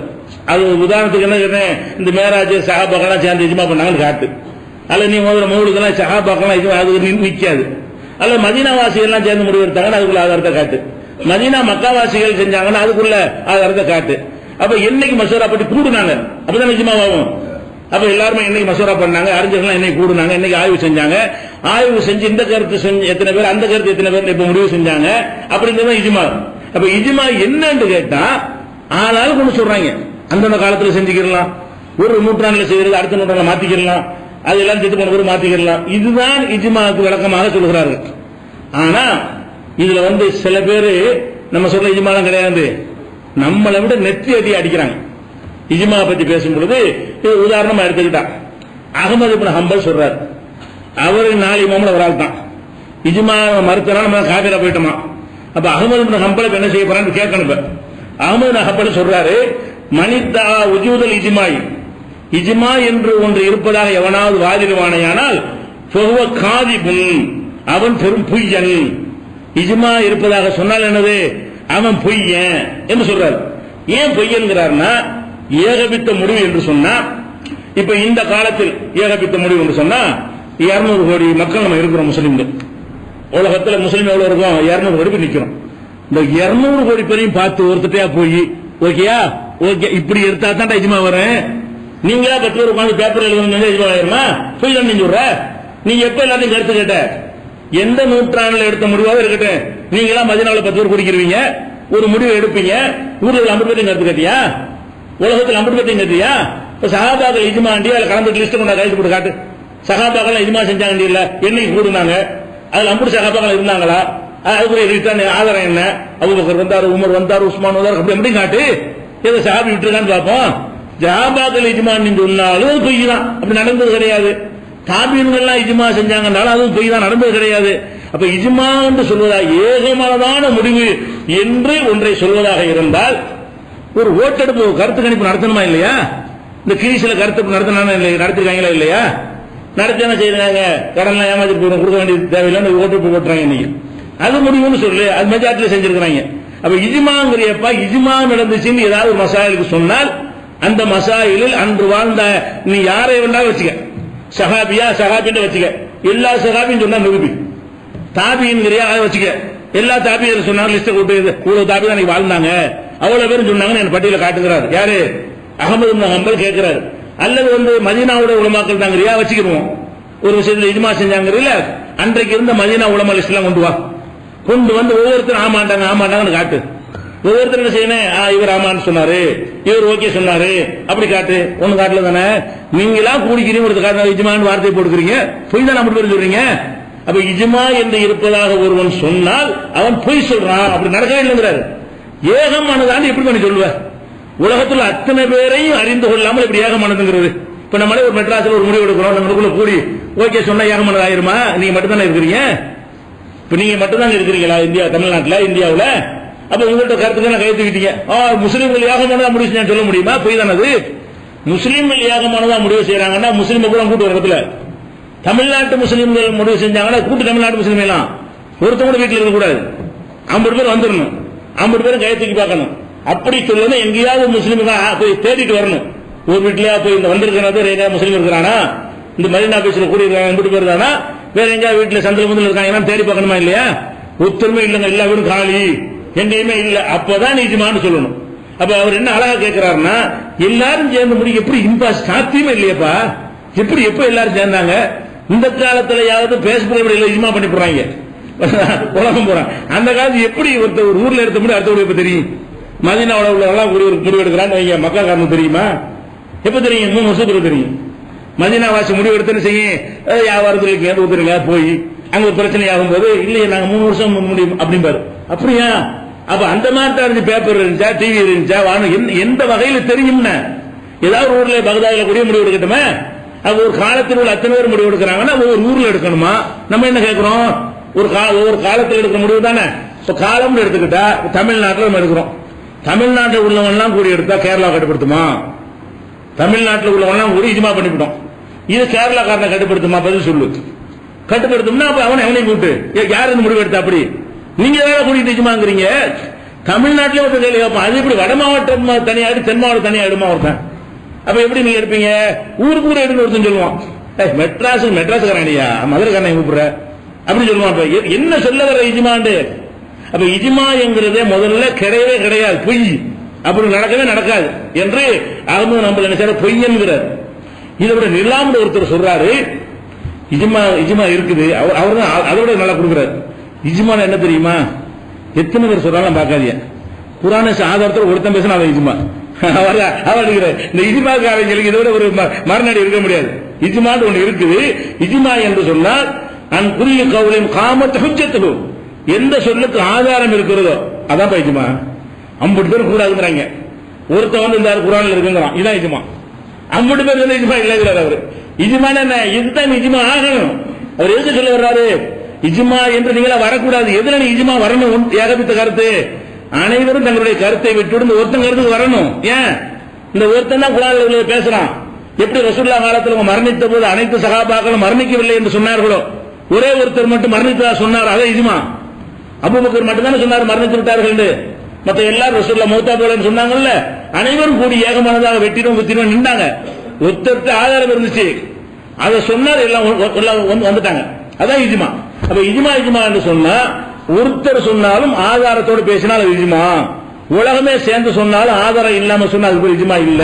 அது உதாரணத்துக்கு என்ன சொன்னேன், இந்த மேராஜ் சஹாபாக்கெல்லாம் சேர்ந்து இஜ்மா பண்ணாங்கன்னு காட்டு. அல்ல நீ முதல்ல மௌலுக்கெல்லாம் சஹாபாக்கெல்லாம் இஜ்மா அது நிக்காது. அல்ல மதீனாவாசிகள் எல்லாம் சேர்ந்து முடிவெடுத்தாங்கன்னா அதுக்குள்ள ஆதாரத்தை காட்டு. மதீனா மக்காவாசிகள் செஞ்சாங்கன்னா அதுக்குள்ள ஆதாரத்தை காட்டு. அப்ப என்னைக்கு மசூரா பற்றி கூடுனாங்க அப்பதான் இஜ்மாவாகும். அப்ப எல்லாருமே என்னைக்கு மசூரா பண்ணாங்க, அறிஞர்கள் என்னைக்கு கூடுனாங்க, என்னைக்கு ஆய்வு செஞ்சாங்க, ஆய்வு செஞ்சு இந்த கருத்து எத்தனை பேர், அந்த கருத்து எத்தனை பேர் இப்ப முடிவு செஞ்சாங்க அப்படிங்கிறது இஜ்மா. அப்ப இஜ்மா என்னன்னு கேட்டா ஆளாலும் கொண்டு சொல்றாங்க, அந்தந்த காலத்துல செஞ்சுக்கலாம், ஒரு நூற்றாண்டுல செய்யறது அடுத்த நூற்றாண்டுல மாத்திக்கலாம், அது எல்லாம் செத்து போன பேர் மாத்திக்கலாம். இதுதான் இஜ்மாவுக்கு விளக்கமாக சொல்கிறார்கள். ஆனா இதுல சில பேரு நம்ம சொல்ற இஜ்மாலாம் கிடையாது, நம்மளை விட நெத்தி அடி அடிக்கிறாங்க. இஜ்மா பத்தி பேசும் பொழுது உதாரணமா எடுத்துக்கிட்டா அகமது இப்னு ஹம்பல் சொல்றாரு, அவரு 4 இமாம்ல ஒரு ஆள் தான். இஜ்மா மறுத்தனா நம்ம காபிரா போயிட்டோமா. அப்ப அகமது இப்னு ஹம்பலுக்கு என்ன செய்ய போறான்னு கேட்கணும். அகமது இப்னு ஹம்பல் சொல்றாரு, மனிதா உஜூதல் இஜ்மாய், இஜ்மா என்று ஒன்று இருப்பதாக எவனாவது வாதிடுவானையானால் அவன் பெரும் பொய்யன். இஜ்மா இருப்பதாக சொன்னால் என்னது, அவன் பொய்யன் என்று சொல்றாரு. ஏன் பொய்யன்கிறார்னா, ஏகபித்த முடிவு என்று சொன்னா, இப்ப இந்த காலத்தில் ஏகபித்த முடிவு என்று சொன்னா 200 கோடி மக்கள் நம்ம இருக்கிறோம் முஸ்லிம்கள். உலகத்தில் முஸ்லீம் எவ்வளவு இருக்கும், 200 கோடி பேர் நிக்கிறோம். இந்த 200 கோடி பேரையும் பார்த்து ஒருத்தட்டையா போய் ஓகேயா ஓகே இப்படி எடுத்தா தான் இஜ்மா வரும். நீங்களா 10 பேர் உட்காந்து பேப்பர் எழுதுங்க இஜ்மா ஆயிருமா, போய் தான் நீங்க சொல்ற. நீங்க எப்ப எல்லாத்தையும் கருத்து கேட்ட, எந்த நூற்றாண்டுல எடுத்த முடிவாக இருக்கட்டும், நீங்களா மதீனாவுல 10 பேர் குடிக்கிறீங்க, ஒரு முடிவு எடுப்பீங்க, ஊர்ல 50 பேரையும் கருத்து கேட்டியா, உலகத்தில் 50 பேரையும் கேட்டியா. சஹாபாக்கள் இஜ்மா அதுல கலந்துட்டு லிஸ்ட் கொண்டா கைது போட்டு காட்டு. சஹாபாக்கள் இஜ்மா செஞ்சாங்க இல்ல, என்னைக்கு கூடுனாங்க, அதுல 50 சஹாபாக்கள் இருந்தாங்களா, அதுக்குரிய ரிட்டர்ன் ஆதாரம் என்ன, அபூபக்கர் வந்தாரு, உமர் வந்தாரு, உஸ்மான் வந்தாரு, அப்படி எப்படி காட்டு. ஏதோ சஹாபி விட்டுருக்கான்னு பார்ப்போம். சஹாபாக்கள் இஜ்மா சொன்னாலும் பொய் தான், அப்படி நடந்தது கிடையாது. தாபீன்கள்லாம் இஜ்மா செஞ்சாங்கன்னாலும் அதுவும் பொய் தான், நடந்தது கிடையாது. அப்ப இஜ்மா என்று சொல்வதா ஏகமானதான முடிவு என்று ஒன்றை சொல்வதாக இருந்தால் ஒரு ஓட்டெடுப்பு கருத்து கணிப்பு நடத்தணுமா இல்லையா? இந்த கிரீஸ்ல கருத்து நடத்திருக்காங்களா இல்லையா? நடத்தி என்ன செய்யறாங்க? கடன்லாம் ஏமாத்திட்டு போயிடும், கொடுக்க வேண்டியது தேவையில்லை, ஓட்டு போட்டுறாங்க. இன்னைக்கு அது முடிவுன்னு சொல்லு, அது மெஜாரிட்டியில செஞ்சிருக்கிறாங்க. அப்ப இஜ்மாங்கிறியப்பா இஜ்மா நடந்துச்சுன்னு ஏதாவது ஒரு மசாயிலுக்கு சொன்னால் அந்த மசாயிலில் அன்று வாழ்ந்த நீ யாரை வேண்டாலும் வச்சுக்க, சஹாபின்னு வச்சுக்க, எல்லா சஹாபின்னு சொன்னா நிரூபி, தாபிங்கிறியா அதை வச்சுக்க, எல்லா தாபியும் சொன்னாங்க லிஸ்ட் கூட்டு, இவ்வளவு தாபி தான் வாழ்ந்தாங்க, அவ்வளவு பேரும் சொன்னாங்கன்னு என் பட்டியல காட்டுகிறார். யாரு? அகமது இப்னு ஹம்பல் கேட்கிறாரு. அல்லது மதீனாவோட உலமாக்கள் தாங்கறியா வச்சுக்கிடுவோம், ஒரு விஷயத்துல இஜ்மா செஞ்சாங்கறியில அன்றைக்கு இருந்த மதீனா உலமா லிஸ்ட் எல்லாம் கொண்டு வந்து ஒவ்வொருத்தரும் ஆமாண்டாங்கன்னு காட்டு. ஒவ்வொருத்தர் என்ன செய்யணும்? இவர் ஆமான்னு சொன்னாரு, இவர் ஓகே சொன்னாரு, அப்படி காட்டு. ஒண்ணு காட்டல தானே? நீங்களா கூடிக்கிறீங்க, இஜ்மான்னு வார்த்தையை போட்டுக்கிறீங்க, பொய் தான் அப்படி பேர் சொல்றீங்க. அப்ப இஜ்மா என்று இருப்பதாக ஒருவன் சொன்னால் அவன் பொய் சொல்றான், அப்படி நடக்கவே இல்லைங்கிறாரு. ஏகமானதான் எப்படி பண்ணி சொல்லுவ? உலகத்துல அத்தனை பேரையும் அறிந்து கொள்ளாமல் இப்படி ஏகமானதுங்கிறது. இப்ப நம்மளே ஒரு மெட்ராஸ்ல ஒரு முடிவு எடுக்கிறோம், நம்மளுக்குள்ள கூடி ஓகே சொன்னா ஏகமானது ஆயிருமா? நீங்க மட்டும் தானே இருக்கிறீங்க, இப்ப நீங்க மட்டும் தான் இருக்கிறீங்களா இந்தியா, தமிழ்நாட்டில், இந்தியாவில்? அப்ப உங்கள்கிட்ட கருத்துக்கு கைத்துக்கிட்டீங்க, முஸ்லீம்கள் ஏகமானதா முடிவு செய்ய சொல்ல முடியுமா? பொய் தானது. முஸ்லீம்கள் ஏகமானதா முடிவு செய்யறாங்கன்னா முஸ்லீம் கூட கூட்டு வரத்துல, தமிழ்நாட்டு முஸ்லீம்கள் முடிவு செஞ்சாங்கன்னா கூட்டு தமிழ்நாட்டு முஸ்லீம் எல்லாம் ஒருத்தவங்க கூட வீட்டில் இருக்கக்கூடாது, 50 பேர் வந்துடணும், 50 பேரும் கைத்துக்கி பார்க்கணும். அப்படி சொல்லணும். எங்கேயாவது முஸ்லீம் போய் தேடிட்டு வரணும். ஒரு வீட்லயா போய் இந்த வந்திருக்கிறது முஸ்லீம் இருக்கிறானா, இந்த மதீனா பீச்ல கூடி 50 பேர் தானா, வேற எங்கேயாவது வீட்டுல சந்தில முதல் இருக்காங்க தேடி பார்க்கணுமா இல்லையா? ஒத்துருமே இல்லைங்க, எல்லா வீடும் காலி, எங்கேயுமே இல்ல, அப்பதான் இஜ்மான்னு சொல்லணும். அப்ப அவர் என்ன அழகா கேட்கிறாருன்னா, எல்லாரும் சேர்ந்து முடியும் எப்படி இம்பாஸ் சாத்தியமே இல்லையப்பா, எப்படி எப்ப எல்லாரும் சேர்ந்தாங்க? இந்த காலத்திலயாவது பேஸ்புக் இஜ்மா பண்ணி போறாங்க, உலகம் போறான். அந்த காலத்து எப்படி ஒருத்தர் ஒரு ஊர்ல எடுத்த முடியும் அடுத்த எப்ப தெரியும்? மதீனாவோட உள்ளவெல்லாம் முடிவு எடுக்கிறான்னு மக்கா காரணம் தெரியுமா? எப்ப தெரியும்? 3 வருஷத்துக்கு தெரியும். மதீனா வாசி முடிவு எடுத்துன்னு செய்யும் வியாபாரத்தில் ஊத்துறீங்க போய் அங்க ஒரு பிரச்சனை ஆகும் போது இல்லையே நாங்க 3 வருஷம் முடியும் அப்படிம்பாரு. அப்படியா? அப்ப அந்த மாதிரி இருந்துச்சு, பேப்பர் இருந்துச்சா, டிவி இருந்துச்சா, எந்த வகையில தெரியும்னா? ஏதாவது ஊர்ல பகதாதுல கூடிய முடிவு எடுக்கட்டுமே. அது ஒரு காலத்தில் உள்ள அத்தனை பேர் முடிவு எடுக்கிறாங்கன்னா ஒவ்வொரு ஊர்ல எடுக்கணுமா? நம்ம என்ன கேட்கிறோம்? ஒவ்வொரு காலத்தில் எடுக்கிற முடிவு தானே. இப்ப காலம்னு எடுத்துக்கிட்டா தமிழ்நாட்டில் நம்ம எடுக்கிறோம், தமிழ்நாட்டில் உள்ளவங்க கூடி எடுத்தா கேரளா கட்டுப்படுத்துமா? தமிழ்நாட்டில் உள்ளவங்க கூடி இஜ்மா பண்ணிவிட்டோம், இது கேரளா காரனை கட்டுப்படுத்துமா? பதில் சொல்லு. கட்டுப்படுத்தும்னா அப்ப அவனையும் கூட்டு யாரு முடிவு எடுத்தா? அப்படி நீங்க வேற கூட்டிட்டு இஜ்மாங்கிறீங்க. தமிழ்நாட்டிலே ஒரு கேள்வி கேட்பான், அது எப்படி வட மாவட்டம் தனியாடு தென் மாவட்டம் தனியாடுமா ஒருத்தன்? அப்ப எப்படி நீங்க எடுப்பீங்க? ஊருக்கு கூட எடுத்து ஒருத்தன் சொல்லுவான், மெட்ராஸ்காரனியா மதுரைக்காரனை கூப்பிடுற அப்படின்னு சொல்லுவான். என்ன சொல்ல வர இஜ்மாண்டு? அப்ப இஜ்மா என்கிறதே முதல்ல கிடையவே கிடையாது, பொய், அப்படி நடக்கவே நடக்காது என்று அகமது நம்ம நினைச்சாரு பொய் என்கிறார். இதை விட நிலாம்னு ஒருத்தர் சொல்றாரு, இஜ்மா இருக்குது, அவர் தான் அதை விட நல்லா கொடுக்கிறார். இஜ்மா என்ன தெரியுமா? எத்தனை பேர் சொல்றாலும் பார்க்காதீங்க, குர்ஆன் ஆதாரத்தில் ஒருத்தன் பேசினா அவன் இஜ்மா. இந்த இஜ்மாக்காரங்களுக்கு இதை விட ஒரு மறுநாடு இருக்க முடியாது. இஜ்மான்னு ஒன்று இருக்குது. இஜ்மா என்று சொன்னால் அன் குல்லி கௌலின் காமத் ஹுஜ்ஜத்துஹு, எந்த சொல்லுக்கு ஆதாரம் இருக்கிறதோ அதான் இஜ்மா. 50 பேர் கூடாதுங்கிறாங்க, ஒருத்தன் வந்து இந்த குர்ஆன்ல இருக்குங்கிறான், இதான் இஜ்மா. 50 பேர் வந்து இஜ்மா இல்லைங்கிறார் அவர். இஜ்மான்னு என்ன? இதுதான் இஜ்மா ஆகணும். அவர் எதுக்கு சொல்ல வர்றாரு? இஜ்மா என்று நீங்களா வரக்கூடாது. எதுல நீ இஜ்மா வரணும்? ஏகபித்த கருத்து, அனைவரும் தங்களுடைய கருத்தை விட்டு ஒருத்தன் கருத்துக்கு வரணும். ஏன்? இந்த ஒருத்தன் தான் குர்ஆன்ல பேசுறான். எப்படி ரசூலுல்லாஹ் காலத்தில் மரணித்த போது அனைத்து சஹாபாக்களும் மரணிக்கவில்லை என்று சொன்னார்களோ, ஒரே ஒருத்தர் மட்டும் மரணித்ததா சொன்னார், அதே இஜ்மா. அபூபக்கர் மட்டும் தானே சொன்னார் மரணித்து விட்டார்கள் என்று. மற்ற எல்லாரும் ரசூலுல்லாஹ் மௌத்தா போலன்னு சொன்னாங்கல்ல, அனைவரும் கூடி ஏகமானதாக வெட்டிடும் குத்திடும் நின்றாங்க. ஒருத்தருக்கு ஆதாரம் இருந்துச்சு, அதை சொன்னார், எல்லாம் வந்துட்டாங்க, அதான் இஜ்மா. அப்ப இஜ்மா என்று சொன்னா ஒருத்தர் சொன்னாலும் ஆதாரத்தோடு பேசினால் அது இஜ்மா, உலகமே சேர்ந்து சொன்னாலும் ஆதாரம் இல்லாம சொன்னா அது இஜ்மா இல்ல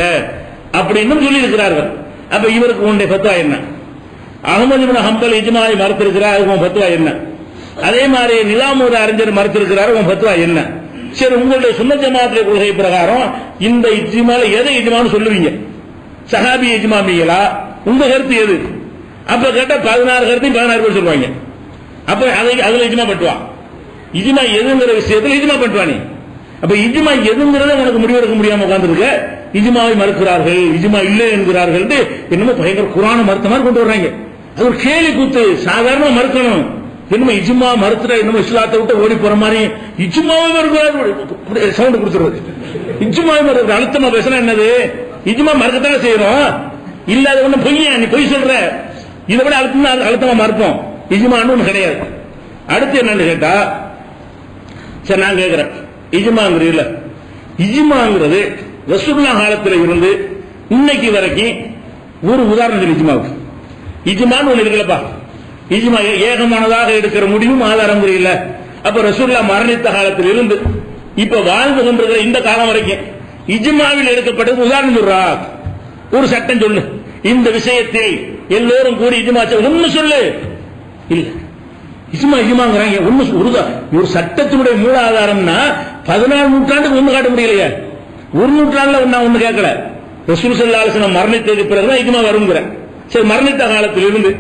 அப்படின்னு சொல்லி இருக்கிறார்கள். அப்ப இவருக்கு உன்னுடைய ஃபத்வா என்ன? அஹ்மது இப்னு ஹம்பல் இஜ்மாவை மறுத்திருக்கிறார், உன் ஃபத்வா என்ன? அதே மாதிரி நிலாமுடைய அறிஞர் மறுத்திருக்கிறார், உன் ஃபத்வா என்ன? சரி, உங்களுடைய சுன்னத் ஜமாஅத் கொள்கை பிரகாரம் இந்த இஜ்மால எதை இஜ்மான்னு சொல்லுவீங்க? சஹாபி இஜ்மாமிகளா? உங்க கருத்து எது? அப்ப கேட்டா 16 கருத்தையும் 16 பேர் சொல்லுவாங்க. அப்ப அதுல இஜ்மா பண்ணுவான். இஜ்மா எதுங்கிற விஷயத்தில் இஜ்மா பண்ணுவானே. அப்ப இஜ்மா எதுங்கிறத உனக்கு முடிவெடுக்க முடியாம உட்கார்ந்துருக்க. இஜ்மாவை மறுக்கிறார்கள், இஜ்மா இல்லை என்கிறார்கள், என்னமோ பயங்கர குர்ஆனை மறுத்த மாதிரி கொண்டு வர்றாங்க. அது ஒரு கேலி கூத்து. சாதாரண மறுக்கணும், என்னமோ இஜ்மா மறுத்துட்டா என்னமோ இஸ்லாத்தை விட்டு ஓடி போற மாதிரி இஜ்மாவே மறுக்கிறாரு சவுண்ட் கொடுத்துருவது. இஜ்மாவே மறுக்கிறது அழுத்தமா பேசினா என்னது? இஜ்மா மறுக்கத்தானே செய்யறோம். இல்லாத ஒண்ணு பொய்யா, நீ பொய் சொல்ற, இதை விட அழுத்தமா மறுப்போம். இஜ்மான்னு ஒண்ணு கிடையாது. அடுத்து என்னன்னு கேட்டா, சரி நான் கேட்கிறேன், இஜ்மாங்கிறீங்கள, இஜ்மாங்கிறது ரசூலுல்லாஹ் காலத்தில் இருந்து இன்னைக்கு வரைக்கும் ஒரு உதாரணம் சொல்லி இஜ்மாவுக்கு. இஜ்மான்னு ஒண்ணு இருக்குல்லப்பா, இஜ்மா ஏகமானதாக எடுக்கிற முடிவும் ஆதாரம் புரியல. அப்ப ரசூலுல்லாஹ் மரணித்த காலத்தில் இருந்து இப்ப வாழ்ந்து கொண்டிருக்கிற இந்த காலம் வரைக்கும் இஜ்மாவில் எடுக்கப்பட்டது உதாரணம் சொல்றா, ஒரு சட்டம் சொல்லு, இந்த விஷயத்தை எல்லோரும் கூடி இஜ்மா ஒண்ணு சொல்லு. இல்ல, இஜ்மாங்கிறாங்க ஒரு சட்டத்தினுடைய மூல ஆதாரம்னா 14 நூற்றாண்டுக்கு ஒண்ணு காட்ட முடியலையே. ஒரு நூற்றாண்டுல ஒண்ணு கேட்கல. ரசூல் ஸல்லல்லாஹு அலைஹி வஸல்லம் மரணித்ததுக்கு பிறகுதான் இஜ்மா வருங்கிற. சரி, மரணித்த காலத்தில் இருந்து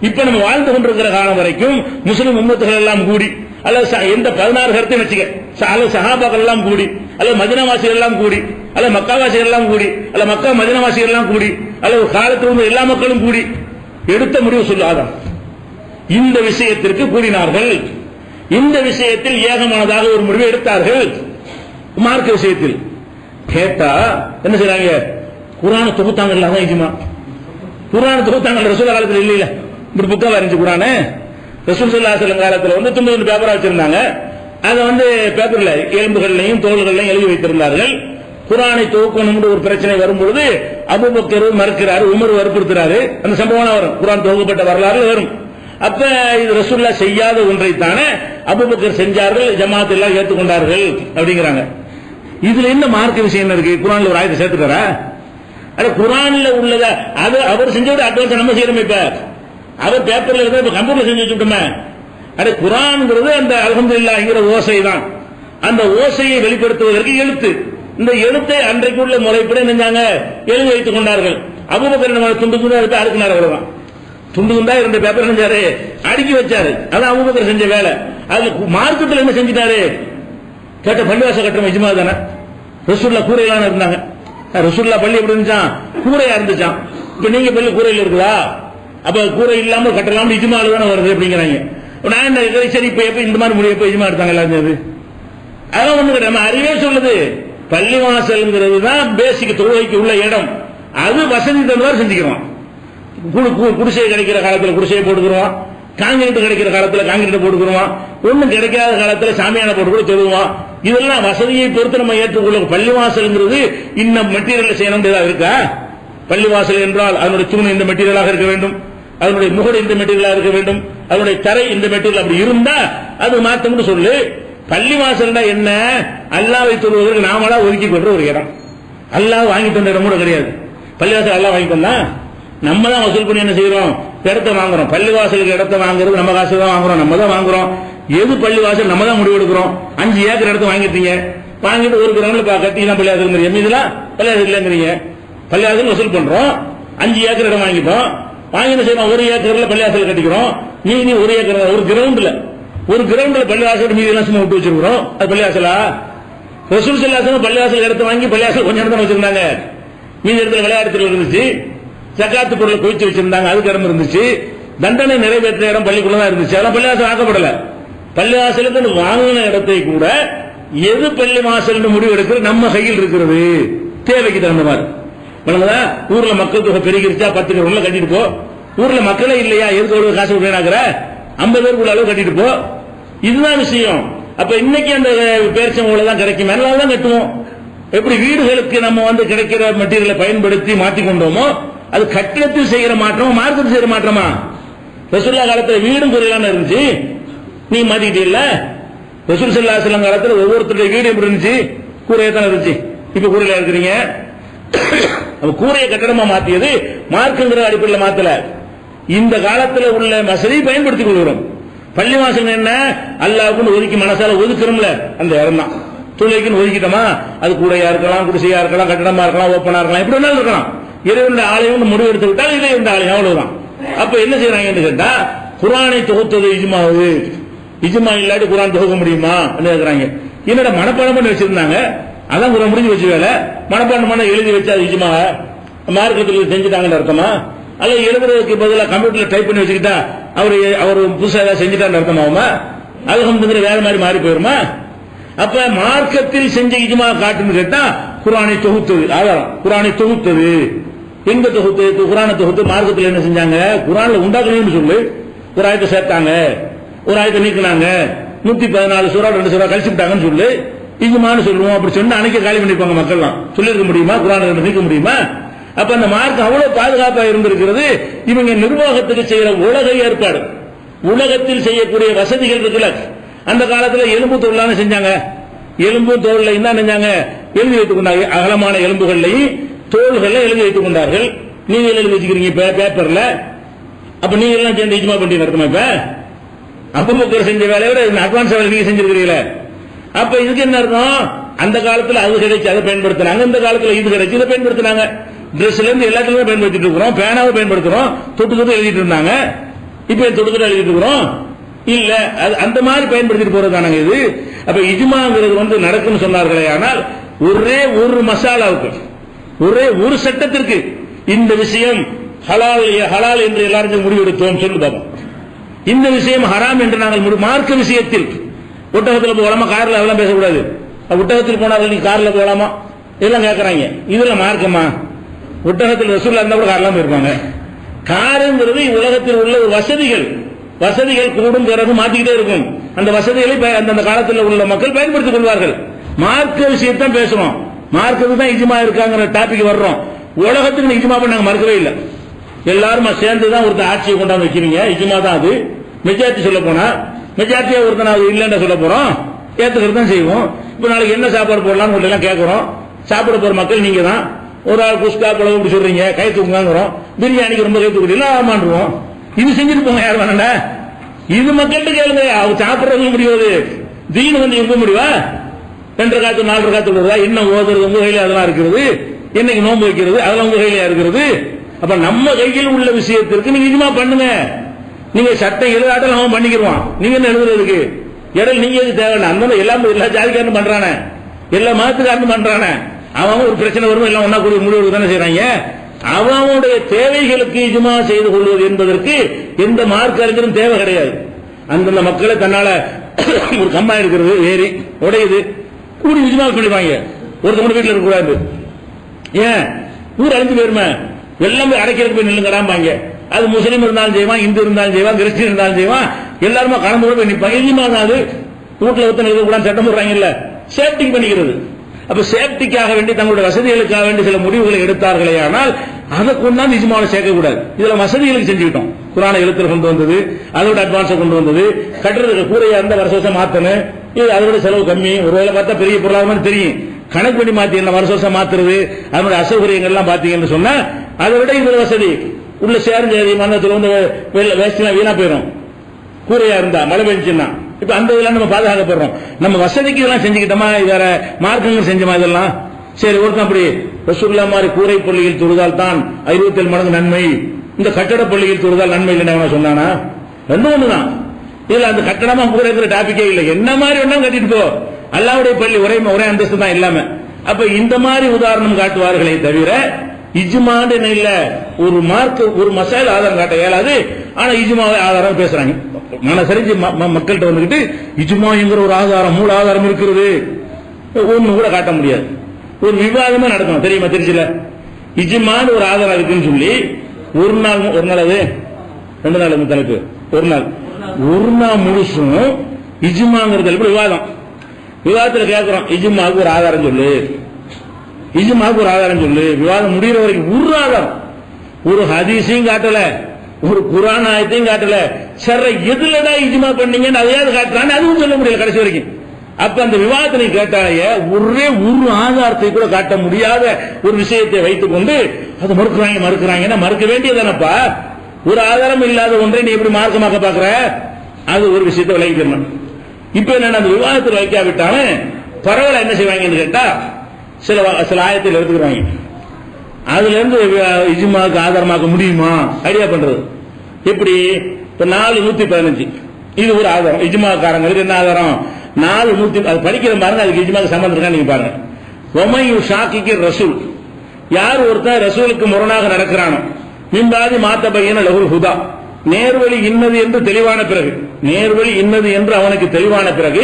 இப்ப நம்ம வாழ்ந்து கொண்டிருக்கிற காலம் வரைக்கும் முஸ்லிம் உம்மத்துகள் எல்லாம் கூடி, அல்லது எந்த 16 கருத்தையும் வச்சுக்க, அல்லது சஹாபாக்கள் எல்லாம் கூடி, அல்லது மதீனாவாசிகள் எல்லாம் கூடி, அல்லது மக்காவாசிகள் எல்லாம் கூடி, அல்லது மக்கா மதீனாவாசிகள் எல்லாம் கூடி, அல்லது காலத்தில் உள்ள எல்லா மக்களும் கூடி எடுத்த முடிவு சொல்லாதான் இந்த விஷயத்திற்கு கூடினார்கள். இந்த விஷயத்தில் ஏகமானதாக ஒரு முடிவை எடுத்தார்கள். மார்க்க விஷயத்தில் கேட்டா என்ன செய்றாங்க? குர்ஆனை தொகுத்தாங்க. அதான் இஜ்மா. குர்ஆனை தொகுத்தாங்க. ரசூல் காலத்தில் இல்ல, இப்படி புக்கா இருந்துச்சு குர்ஆன். ரசூல் ஸல்லல்லாஹு அலைஹி வஸல்லம் காலத்தில் துண்டு பேப்பரா வச்சிருந்தாங்க. அதை பேப்பர்ல எலும்புகள்லையும் தோள்கள்லையும் எழுதி வைத்திருந்தார்கள். குர்ஆனை தொகுக்கணும் ஒரு பிரச்சனை வரும்பொழுது அபூபக்கர் மறுக்கிறாரு, உமர் வற்புறுத்துறாரு. அந்த சம்பவம் வரும், குர்ஆன் தொகுக்கப்பட்ட வரலாறு வரும். அப்ப இது ரசூலுல்லாஹ் செய்யாத ஒன்றைத்தானே அபூபக்கர் செஞ்சார்கள், ஜமாத் எல்லாம் ஏற்றுக்கொண்டார்கள் அப்படிங்கிறாங்க. இதுல என்ன மார்க்க விஷயம் இருக்கு? குர்ஆன்ல ஒரு ஆயத்தை சேர்த்துட்டாரா? அட குர்ஆன்ல உள்ளத அது அவர் செஞ்சோட அட்வான்ஸ் நம்ம செய்யறோம். இப்ப அவர் பேப்பர்ல இருந்தா இப்ப கம்ப்யூட்டர் செஞ்சு வச்சுட்டோமே. அட குர்ஆன்ங்கிறது அந்த அல்ஹம்துலில்லாஹ்ங்கிற ஓசை தான். அந்த ஓசையை வெளிப்படுத்துவதற்கு எழுத்து. இந்த எழுத்தை அன்றைக்கு உள்ள முறைப்படி நினைஞ்சாங்க, எழுதி வைத்துக் கொண்டார்கள். அபூபக்கர் நம்ம துண்டு துண்டா எடுத்து அடுக்கினார். அவ்வளவுதான். துண்டு துண்டா 2 பேப்பர் செஞ்சாரு, அடுக்கி வச்சாரு. அதான் அபூபக்கர் செஞ்ச வேலை. அது மார்க்கெட்டில் என்ன செஞ்சிட்டாரு கேட்ட, பள்ளிவாசல் கட்டுற இஜ்மா தானே. ரசூலுல்லாஹ் கூரையிலான இருந்தாங்க. ரசூலுல்லாஹ் பள்ளி எப்படி இருந்துச்சான்? கூரையா இருந்துச்சான். இப்ப நீங்க பள்ளி கூரையில் இருக்குதா? அப்ப கூரை இல்லாம கட்டலாம் இஜ்மால தானே வருது அப்படிங்கிறாங்க. நான் என்ன சரி, இப்ப எப்ப இந்த மாதிரி முடிவு எப்ப இஜ்மா எடுத்தாங்க எல்லாரும்? அதான் ஒண்ணு நம்ம அறிவே சொல்லுது, பள்ளிவாசல்ங்கிறது தான் பேசிக் தொழுகைக்கு உள்ள இடம். அது வசதி தந்தவாறு செஞ்சுக்கிறோம். குடிசை கிடைக்கிற காலத்தில் குடிசையை போட்டுக்கிறோம், காங்கிரீட் கிடைக்கிற காலத்தில் காங்கிரீட் போட்டுக்கிறோம், ஒண்ணும் கிடைக்காத காலத்தில் சாமியான போட்டு கூட தொழுவோம். இதெல்லாம் வசதியை பொறுத்து நம்ம ஏற்றுக்கொள்ள. பள்ளிவாசல்ங்கிறது இன்னும் மெட்டீரியல் செய்யணும் இருக்கா? பள்ளிவாசல் என்றால் அதனுடைய தூண் இந்த மெட்டீரியலாக இருக்க வேண்டும், அதனுடைய முகடு இந்த மெட்டீரியலாக இருக்க வேண்டும், அதனுடைய தரை இந்த மெட்டீரியல் அப்படி இருந்தா அது மாத்தம்னு சொல்லு. பள்ளிவாசல் என்ன? அல்லாஹ்வை தொழுவதற்கு நாமளா ஒதுக்கி கொள்ற ஒரு இடம். அல்லாஹ் வாங்கி தந்த இடம் கூட கிடையாது. பள்ளிவாசல் அல்லாஹ் வாங்கி தந்தா நம்ம தான் வசூல் பண்ணி என்ன செய்யறோம்? இடத்தை வாங்குறோம். பள்ளிவாசலுக்கு இடத்தை வாங்குறது நம்ம காசு தான் வாங்குறோம், நம்ம தான் வாங்குறோம். எது பள்ளிவாசல் நம்ம தான் முடிவு எடுக்கிறோம். 5 ஏக்கர் இடத்தை வாங்கிட்டீங்க, வாங்கிட்டு ஒரு கிரவுண்ட்ல கட்டி தான் பள்ளிவாசல் இதெல்லாம் பள்ளிவாசல் இல்லைங்கிறீங்க. பள்ளிவாசல் வசூல் பண்றோம். 5 ஏக்கர் இடம் வாங்கிட்டோம், வாங்கி என்ன செய்யறோம்? 1 ஏக்கர்ல பள்ளிவாசல் கட்டிக்கிறோம். நீ 1 ஏக்கர் ஒரு கிரவுண்ட்ல பள்ளிவாசல் மீதி எல்லாம் சும்மா விட்டு வச்சிருக்கிறோம். அது பள்ளிவாசலா? ரசூல் ஸல்லல்லாஹு அலைஹி வஸல்லம் பள்ளிவாசல் இடத்தை வாங்கி பள்ளிவாசல் கொஞ்சம் இடத்துல வச்சிருந்தாங்க. மீதி இடத்துல விளையாட்டுல இருந்துச்சு, ஜகாத்து பொருளை குவிச்சு வச்சிருந்தாங்க, அதுக்கு இடம் இருந்துச்சு. தண்டனை நிறைவேற்ற இடம் பள்ளிக்குள்ளதான் இருந்துச்சு. அதெல்லாம் பள்ளிவாசல் ஆக்கப்படல. பள்ளிவாசலுக்கு வாங்கின இடத்தை கூட எது பள்ளிவாசல் முடிவு எடுக்கிறது நம்ம கையில் இருக்கிறது, தேவைக்கு தகுந்த மாதிரி. ஊர்ல மக்கள் தொகை பெருகிருச்சா 10 கிரவுண்ட்ல கட்டிட்டு போ. ஊர்ல மக்களே இல்லையா, எதுக்கு ஒரு காசு விடுறாங்கிற 50 பேருக்கு அளவு கட்டிட்டு போ. இதுதான் விஷயம். அப்ப இன்னைக்கு அந்த பேரிச்சம்பழம் தான் கிடைக்கும், மேலால தான் கட்டுவோம். எப்படி வீடுகளுக்கு நம்ம கிடைக்கிற மெட்டீரியலை பயன்படுத்தி மாற்றிக்கொண்டோமோ, அது கட்டிடத்தில் செய்கிற மாற்றமா மார்க்கெட் செய்யற மாற்றமா? ரசூலுல்லாஹ் காலத்தில் வீடும் குறையிலான இருந்துச்சு, நீ மாத்திக்கிட்டீல்ல. ரசூல் ஸல்லல்லாஹு அலைஹி வஸல்லம் காலத்தில் ஒவ்வொருத்தருடைய வீடு எப்படி இருந்துச்சு? கூரையா தான் இருந்துச்சு. இப்ப கூரையில இருக்கிறீங்க. கூரையை கட்டடமா மாத்தியது மார்க்குங்கிற அடிப்படையில் மாத்தல. இந்த காலத்தில் உள்ள வசதியை பயன்படுத்திக் கொள்கிறோம். பள்ளிவாசல் என்ன? அல்லாஹ்வுக்கு ஒதுக்கி மனசால ஒதுக்குறோம்ல, அந்த இடம் தான். தொழுகைக்குன்னு ஒதுக்கிட்டோமா, அது கூடையா இருக்கலாம், குடிசையா இருக்கலாம், கட்டடமா இருக்கலாம், ஓப்பனா இருக்கலாம், எப்படி வேணாலும் இருக்கலாம். இறைவனுடைய ஆலயம் முடிவு எடுத்து விட்டால் இதே இந்த ஆலயம், அவ்வளவுதான். அப்ப என்ன செய்யறாங்கன்னு கேட்டா, குர்ஆனை தொகுத்தது இஜ்மாவு. இஜ்மா இல்லாட்டி குர்ஆன் தொகுக்க முடியுமா கேக்குறாங்க. என்னோட மனப்பாடம் பண்ணி வச்சிருந்தாங்க, அதான் குர்ஆன் முடிஞ்சு வச்சு வேலை. மனப்பாடம் பண்ண எழுதி வச்சா இஜ்மா மார்க்கத்தில் செஞ்சுட்டாங்கன்னு அர்த்தமா? அல்ல எழுதுறதுக்கு பதிலாக கம்ப்யூட்டர்ல டைப் பண்ணி வச்சுக்கிட்டா அவர் புதுசா ஏதாவது செஞ்சுட்டான்னு அர்த்தமாகுமா? அல்ஹம்துலில்லாஹ் வேற மாதிரி மாறி போயிருமா? அப்ப மார்க்கத்தில் செஞ்ச இஜ்மா காட்டுன்னு கேட்டா குர்ஆனை தொகுத்தது ஆதாரம். குர்ஆனை தொகுத்தது எங்க தொகுத்து? குர்ஆனை தொகுத்து மார்க்கத்தில் என்ன செஞ்சாங்க? குர்ஆன்ல உண்டாக்கணும்னு சொல்லு ஒரு ஆயத்தை சேர்த்தாங்க, ஒரு ஆயத்தை நீக்கினாங்க, 114 சூறா 2 சூறா கழிச்சு விட்டாங்கன்னு சொல்லு இஜ்மான்னு சொல்லுவோம். அப்படி சொன்னா அன்னைக்கு காலி பண்ணிருப்பாங்க மக்கள்லாம். சொல்லிருக்க முடியுமா? குர்ஆனை நீக்க முடியுமா? அப்ப அந்த மார்க்கம் அவ்வளவு பாதுகாப்பா இருந்திருக்கிறது. இவங்க நிர்வாகத்துக்கு செய்யற உலக ஏற்பாடு, உலகத்தில் செய்யக்கூடிய வசதிகள் இருக்குல்ல, அந்த காலத்துல எலும்பு தோல்லான செஞ்சாங்க. எலும்பு தோல்ல என்ன செஞ்சாங்க? எழுதி வைத்துக் கொண்டாங்க. அகலமான எலும்புகள்லையும் தோள்கள்ல எழுதி வைத்துக் கொண்டார்கள். நீங்க எழுதி வச்சுக்கிறீங்க பேப்பர்ல. அப்ப நீங்க எல்லாம் சேர்ந்து இஜ்மா பண்ணி நடத்துமா? இப்ப அபூபக்கர் செஞ்ச வேலையை விட அட்வான்ஸ் வேலை நீங்க செஞ்சிருக்கிறீங்களே. அப்ப இதுக்கு என்ன அர்த்தம்? அந்த காலத்துல அது கிடைச்சு அதை பயன்படுத்தினாங்க, இந்த காலத்துல இது கிடைச்சு இதை பயன்படுத்தினாங்க. டிரெஸ்ல இருந்து எல்லாத்துலயுமே பயன்படுத்திட்டு இருக்கிறோம். பேனாவை பயன்படுத்துறோம், தொட்டு எழுதிட்டு இருந்தாங்க. இப்ப தொட்டு எழுதிட்டு இருக்கிறோம் இல்ல, அந்த மாதிரி பயன்படுத்திட்டு போறதுதானாங்க இது. அப்ப இஜ்மாங்கிறது நடக்கும்னு சொன்னார்களே, ஆனால் ஒரே ஒரு மசாலாவுக்கு, ஒரே ஒரு சட்டத்திற்கு இந்த விஷயம் ஹலால் என்று எல்லாரும் முடிவெடுத்தோம் சொல்லு பாப்போம். இந்த விஷயம் ஹராம் என்று நாங்கள் மார்க்க விஷயத்தில் ஒட்டகத்தில் போகலாமா, கார்ல அதெல்லாம் பேசக்கூடாது. ஒட்டகத்தில் போனார்கள், நீ கார்ல போகலாமா இதெல்லாம் கேட்கறாங்க. இதுல மார்க்கமா? ஒட்டகத்தில் ரசூலுல்லாஹ் இருந்தா கூட கார்லாம் போயிருப்பாங்க. காருங்கிறது உலகத்தில் உள்ள வசதிகள், வசதிகள் கூடும் பிறகு மாத்திக்கிட்டே இருக்கும். அந்த வசதிகளை அந்த காலத்தில் உள்ள மக்கள் பயன்படுத்திக் கொள்வார்கள். மார்க்க விஷயத்தான் பேசுறோம், மார்க்கத்துக்கு தான் இஜ்மா இருக்காங்கிற டாபிக் வர்றோம். உலகத்துக்கு இஜ்மா பண்ண நாங்க மறுக்கவே இல்லை. எல்லாரும் சேர்ந்துதான் ஒருத்தர் ஆட்சியை கொண்டாந்து வைக்கிறீங்க, இஜ்மா தான் அது. மெஜாரிட்டி சொல்ல போனா மெஜாரிட்டியா ஒருத்தன் அது இல்லைன்னு சொல்ல போறோம், ஏத்துக்கிறது தான் செய்வோம். இப்ப நாளைக்கு என்ன சாப்பாடு போடலாம்னு எல்லாம் கேட்கிறோம். சாப்பிட போற மக்கள் நீங்க தான். ஒரு ஆள் குஸ்கா குழம்பு இப்படி சொல்றீங்க, கை தூக்குங்கிறோம். பிரியாணிக்கு ரொம்ப கை தூக்குறீங்க ஆமாண்டுவோம். இது செஞ்சுட்டு போங்க, யார் வேணாண்ட இது மக்கள்கிட்ட கேளுங்க. அவங்க சாப்பிடுறது முடியாது, தீனு இவங்க முடிவா? 2 காத்து 4 காத்து வருதா? என்ன ஓதுறது உங்க கையில அதெல்லாம் இருக்கிறது? என்னைக்கு நோன்பு வைக்கிறது அதெல்லாம் உங்க கையில இருக்கிறது. அப்ப நம்ம கையில் உள்ள விஷயத்திற்கு நீங்க இஜ்மா பண்ணுங்க. நீங்க சட்டம் எழுதாட்டம் அவன் பண்ணிக்கிறோம், நீங்க என்ன எழுதுறதுக்கு இடையில நீங்க எது தேவை? அந்த எல்லா ஜாதிக்காரனும் பண்றானே, எல்லா மதத்துக்காரனும் பண்றானே. அவன் ஒரு பிரச்சனை வரும் எல்லாம் ஒன்னா கூடிய முடிவு தானே செய்யறாங்க. அவனுடைய தேவைகளுக்கு இஜ்மா செய்து கொள்வது என்பதற்கு எந்த மார்க்க அறிஞரும் தேவை கிடையாது. அந்தந்த மக்களை தன்னால ஒரு கம்மா இருக்கிறது ஏறி உடையுது கூடி இஜ்மா சொல்லிவாங்க. ஒருத்தவங்க வீட்டில் இருக்கக்கூடாது, ஏன் ஊர் அழிஞ்சு போயிருமே, எல்லாமே அடைக்கிறதுக்கு போய் நில்லுங்கடாம்பாங்க. அது முஸ்லீம் இருந்தாலும் செய்வான், இந்து இருந்தாலும் செய்வான், கிறிஸ்டின் இருந்தாலும் செய்வான், எல்லாருமே கலந்து கூட போய் நிற்பாங்க. இஜ்மா தான் அது. வீட்டில் ஒருத்தனை இருக்கக்கூடாது சட்டம் போடுறாங்க இல்ல, சேஃப்டிக்கு பண்ணிக்கிறது. அப்ப சேஃப்டிக்காக வேண்டி தங்களுடைய வசதிகளுக்காக வேண்டி சில முடிவுகளை எடுத்தார்களே, ஆனால் அதை கொண்டாந்து இஜ்மாவை சேர்க்கக்கூடாது. இதுல வசதிகளுக்கு செஞ்சுக்கிட்டோம். குர்ஆனை எழுத்துல கொண்டு வந்தது, அதோட அட்வான்ஸை கொண்டு வந்தது. கட்டுறதுக்கு கூரையா இருந்த வருஷம் மாத்தணும், இது அதோட செலவு கம்மி. ஒருவேளை பார்த்தா பெரிய பொருளாதாரம் தெரியும், கணக்கு பண்ணி மாத்தி என்ன வருஷம் மாத்துறது, அதனுடைய அசௌகரியங்கள் எல்லாம் பாத்தீங்கன்னு சொன்னா அதை விட இதுல வசதி உள்ள சேரஞ்சேரி மன்னத்துல வந்து வேஸ்ட்லாம் வீணா போயிடும். கூரையா இருந்தா மழை பெஞ்சுன்னா இப்ப அந்த இதெல்லாம் நம்ம பாதுகாக்கப்படுறோம். நம்ம வசதிக்கு இதெல்லாம் செஞ்சுக்கிட்டோமா, வேற மார்க்கங்கள் செஞ்சோமா இதெல்லாம்? சரி, ஒருத்தன் அப்படி ரசூலுல்லாஹ் மாதிரி கூரை பள்ளியில் தொழுதால் தான் 67 மடங்கு நன்மை, இந்த கட்டட பள்ளியில் தொழுதால் நன்மை இல்லைன்னு சொன்னானா? ரெண்டும் ஒண்ணுதான். இதுல அந்த கட்டடமா கூரைக்கிற டாபிக்கே இல்லை. என்ன மாதிரி வேணாலும் கட்டிட்டு போ, அல்லாஹ்வுடைய பள்ளி ஒரே அந்தஸ்து தான் இல்லாம. அப்ப இந்த மாதிரி உதாரணம் காட்டுவார்களே தவிர இஜ்மான்னு இல்ல. ஒரு மார்க் ஒரு மசால் ஆதாரம் காட்ட இயலாது. ஆனா இஜ்மாவை ஆதாரம் பேசுறாங்க. மனசரிஞ்சு மக்கள்கிட்ட வந்துகிட்டு இஜ்மாங்கிற ஒரு ஆதாரம் மூல ஆதாரம் இருக்கிறது ஒண்ணு கூட காட்ட முடியாது. ஒரு விவாதமே நடக்கும் தெரியுமா? தெரிஞ்சல இஜ்மான்னு ஒரு ஆதாரம் இருக்குன்னு சொல்லி ஒரு நாள் அது 2 நாள் தலைப்பு, ஒரு நாள் முழுசும் இஜ்மாங்கிற தலைப்பு விவாதம். விவாதத்துல கேட்கிறோம், இஜ்மாவுக்கு ஒரு ஆதாரம் சொல்லு, இஜ்மாவுக்கு ஒரு ஆதாரம் சொல்லு. விவாதம் முடிகிற வரைக்கும் ஒரு ஆதாரம், ஒரு ஹதீஸையும் காட்டல, ஒரு குர்ஆன் ஆயத்தையும் காட்டல. சரி, எதுலடா இஜ்மா பண்ணீங்கன்னு அதையாவது காட்டுறான்னு அதுவும் சொல்ல முடியல கடைசி வரைக்கும். அப்ப அந்த விவாதத்தை கேட்டாலே ஒரே ஒரு ஆதாரத்தை கூட காட்ட முடியாத ஒரு விஷயத்தை வைத்துக் கொண்டு அது மறுக்கிறாங்கன்னா மறுக்க வேண்டியதானப்பா. ஒரு ஆதாரம் இல்லாத ஒன்றை நீ எப்படி மார்க்கமாக்க பாக்குற? அது ஒரு விஷயத்தை விளக்கிக்கணும். இப்ப என்ன, அந்த விவாதத்தில் வைக்காவிட்டாலும் பரவாயில்ல, என்ன செய்வாங்கன்னு கேட்டா சில ஆயத்தில் எடுத்துக்கிறாங்க. அதுல இருந்து இஜ்மாவுக்கு ஆதாரமாக்க முடியுமா ஐடியா பண்றது எப்படி? இப்ப 4:115 இது ஒரு ஆதாரம். இஜ்மாக்காரங்களுக்கு என்ன ஆதாரம்? 4:100 அது படிக்கிற பாருங்க, அதுக்கு இஜ்மாக்கு சம்பந்தம் இருக்கா நீங்க பாருங்க. ஒமையு ஷாக்கிக்கு ரசூல், யார் ஒருத்தன் ரசூலுக்கு முரணாக நடக்கிறானோ, மின்பாதி மாத்தபையன லகுல் ஹுதா, நேர்வழி இன்னது என்று தெளிவான பிறகு, நேர்வழி இன்னது என்று அவனுக்கு தெளிவான பிறகு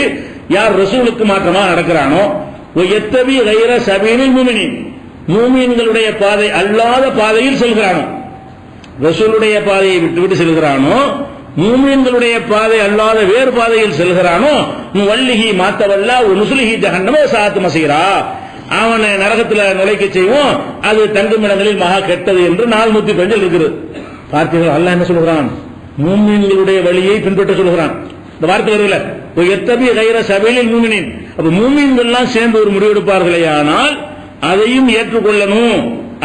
யார் ரசூலுக்கு மாற்றமா நடக்கிறானோ, எத்தபி கைர சபீலில் முஃமினீன், மூமின்களுடைய பாதை அல்லாத பாதையில் செல்கிறானோ, ரசூலுடைய பாதையை விட்டுவிட்டு செல்கிறானோ, மூமின்களுடைய பாதை அல்லாத வேறு பாதையில் செல்கிறானோ, வள்ளிஹி மாத்தவல்லா நுசுலிஹி ஜஹன்னம சாத்து மசீரா, அவனை நரகத்தில் நுழைக்க செய்வோம், அது தங்குமிடங்களில் மகா கெட்டது என்று 405 இருக்கிறது. பார்த்தீர்கள் அல்லாஹ் என்ன சொல்கிறான்? மூமின்களுடைய வழியை பின்பற்ற சொல்கிறான். இந்த வார்த்தை வருகிற எத்தபி கைர சபீலில் முஃமினீன், அப்ப மூமின்கள்லாம் சேர்ந்து ஒரு முடிவெடுப்பார்களே ஆனால் அதையும் ஏற்றுக்கொள்ளணும்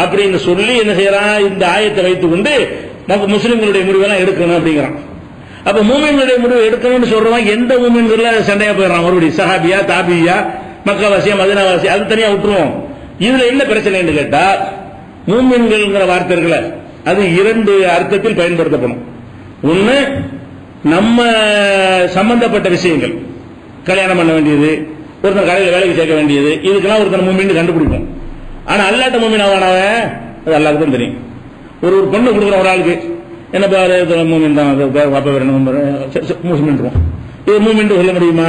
அப்படின்னு சொல்லி என்ன செய்யறான்? இந்த ஆயத்தை வைத்துக் கொண்டு முஸ்லிம்களுடைய முடிவெல்லாம் எடுக்கணும் அப்படிங்கிறான். அப்ப மூமின்களுடைய முடிவு எடுக்கணும்னு சொல்றவன் எந்த மூமின்கள் சண்டையா போயிடறான்? மறுபடியும் சஹாபியா, தாபியா, மக்காவாசியா, மதீனாவாசி, அது தனியா விட்டுருவோம். இதுல என்ன பிரச்சனை கேட்டா, மூமின்கள் வார்த்தை இருக்குல்ல, அது 2 அர்த்தத்தில் பயன்படுத்தப்படும். ஒன்னு, நம்ம சம்பந்தப்பட்ட விஷயங்கள், கல்யாணம் பண்ண வேண்டியது, ஒருத்தர் கடையில் வேலைக்கு சேர்க்க வேண்டியது, இதுக்கெல்லாம் ஒருத்தர் மூமின் கண்டுபிடிக்கும். ஆனா அல்லாட்ட மூமின் ஆவானவன் அது அல்லாஹ்வுக்கு தான் தெரியும். ஒரு பொண்ணு கொடுக்குற ஒரு ஆளுக்கு என்ன பேர் மூமின் தான், பாப்பா வேற மூமின், இது மூமின் சொல்ல முடியுமா?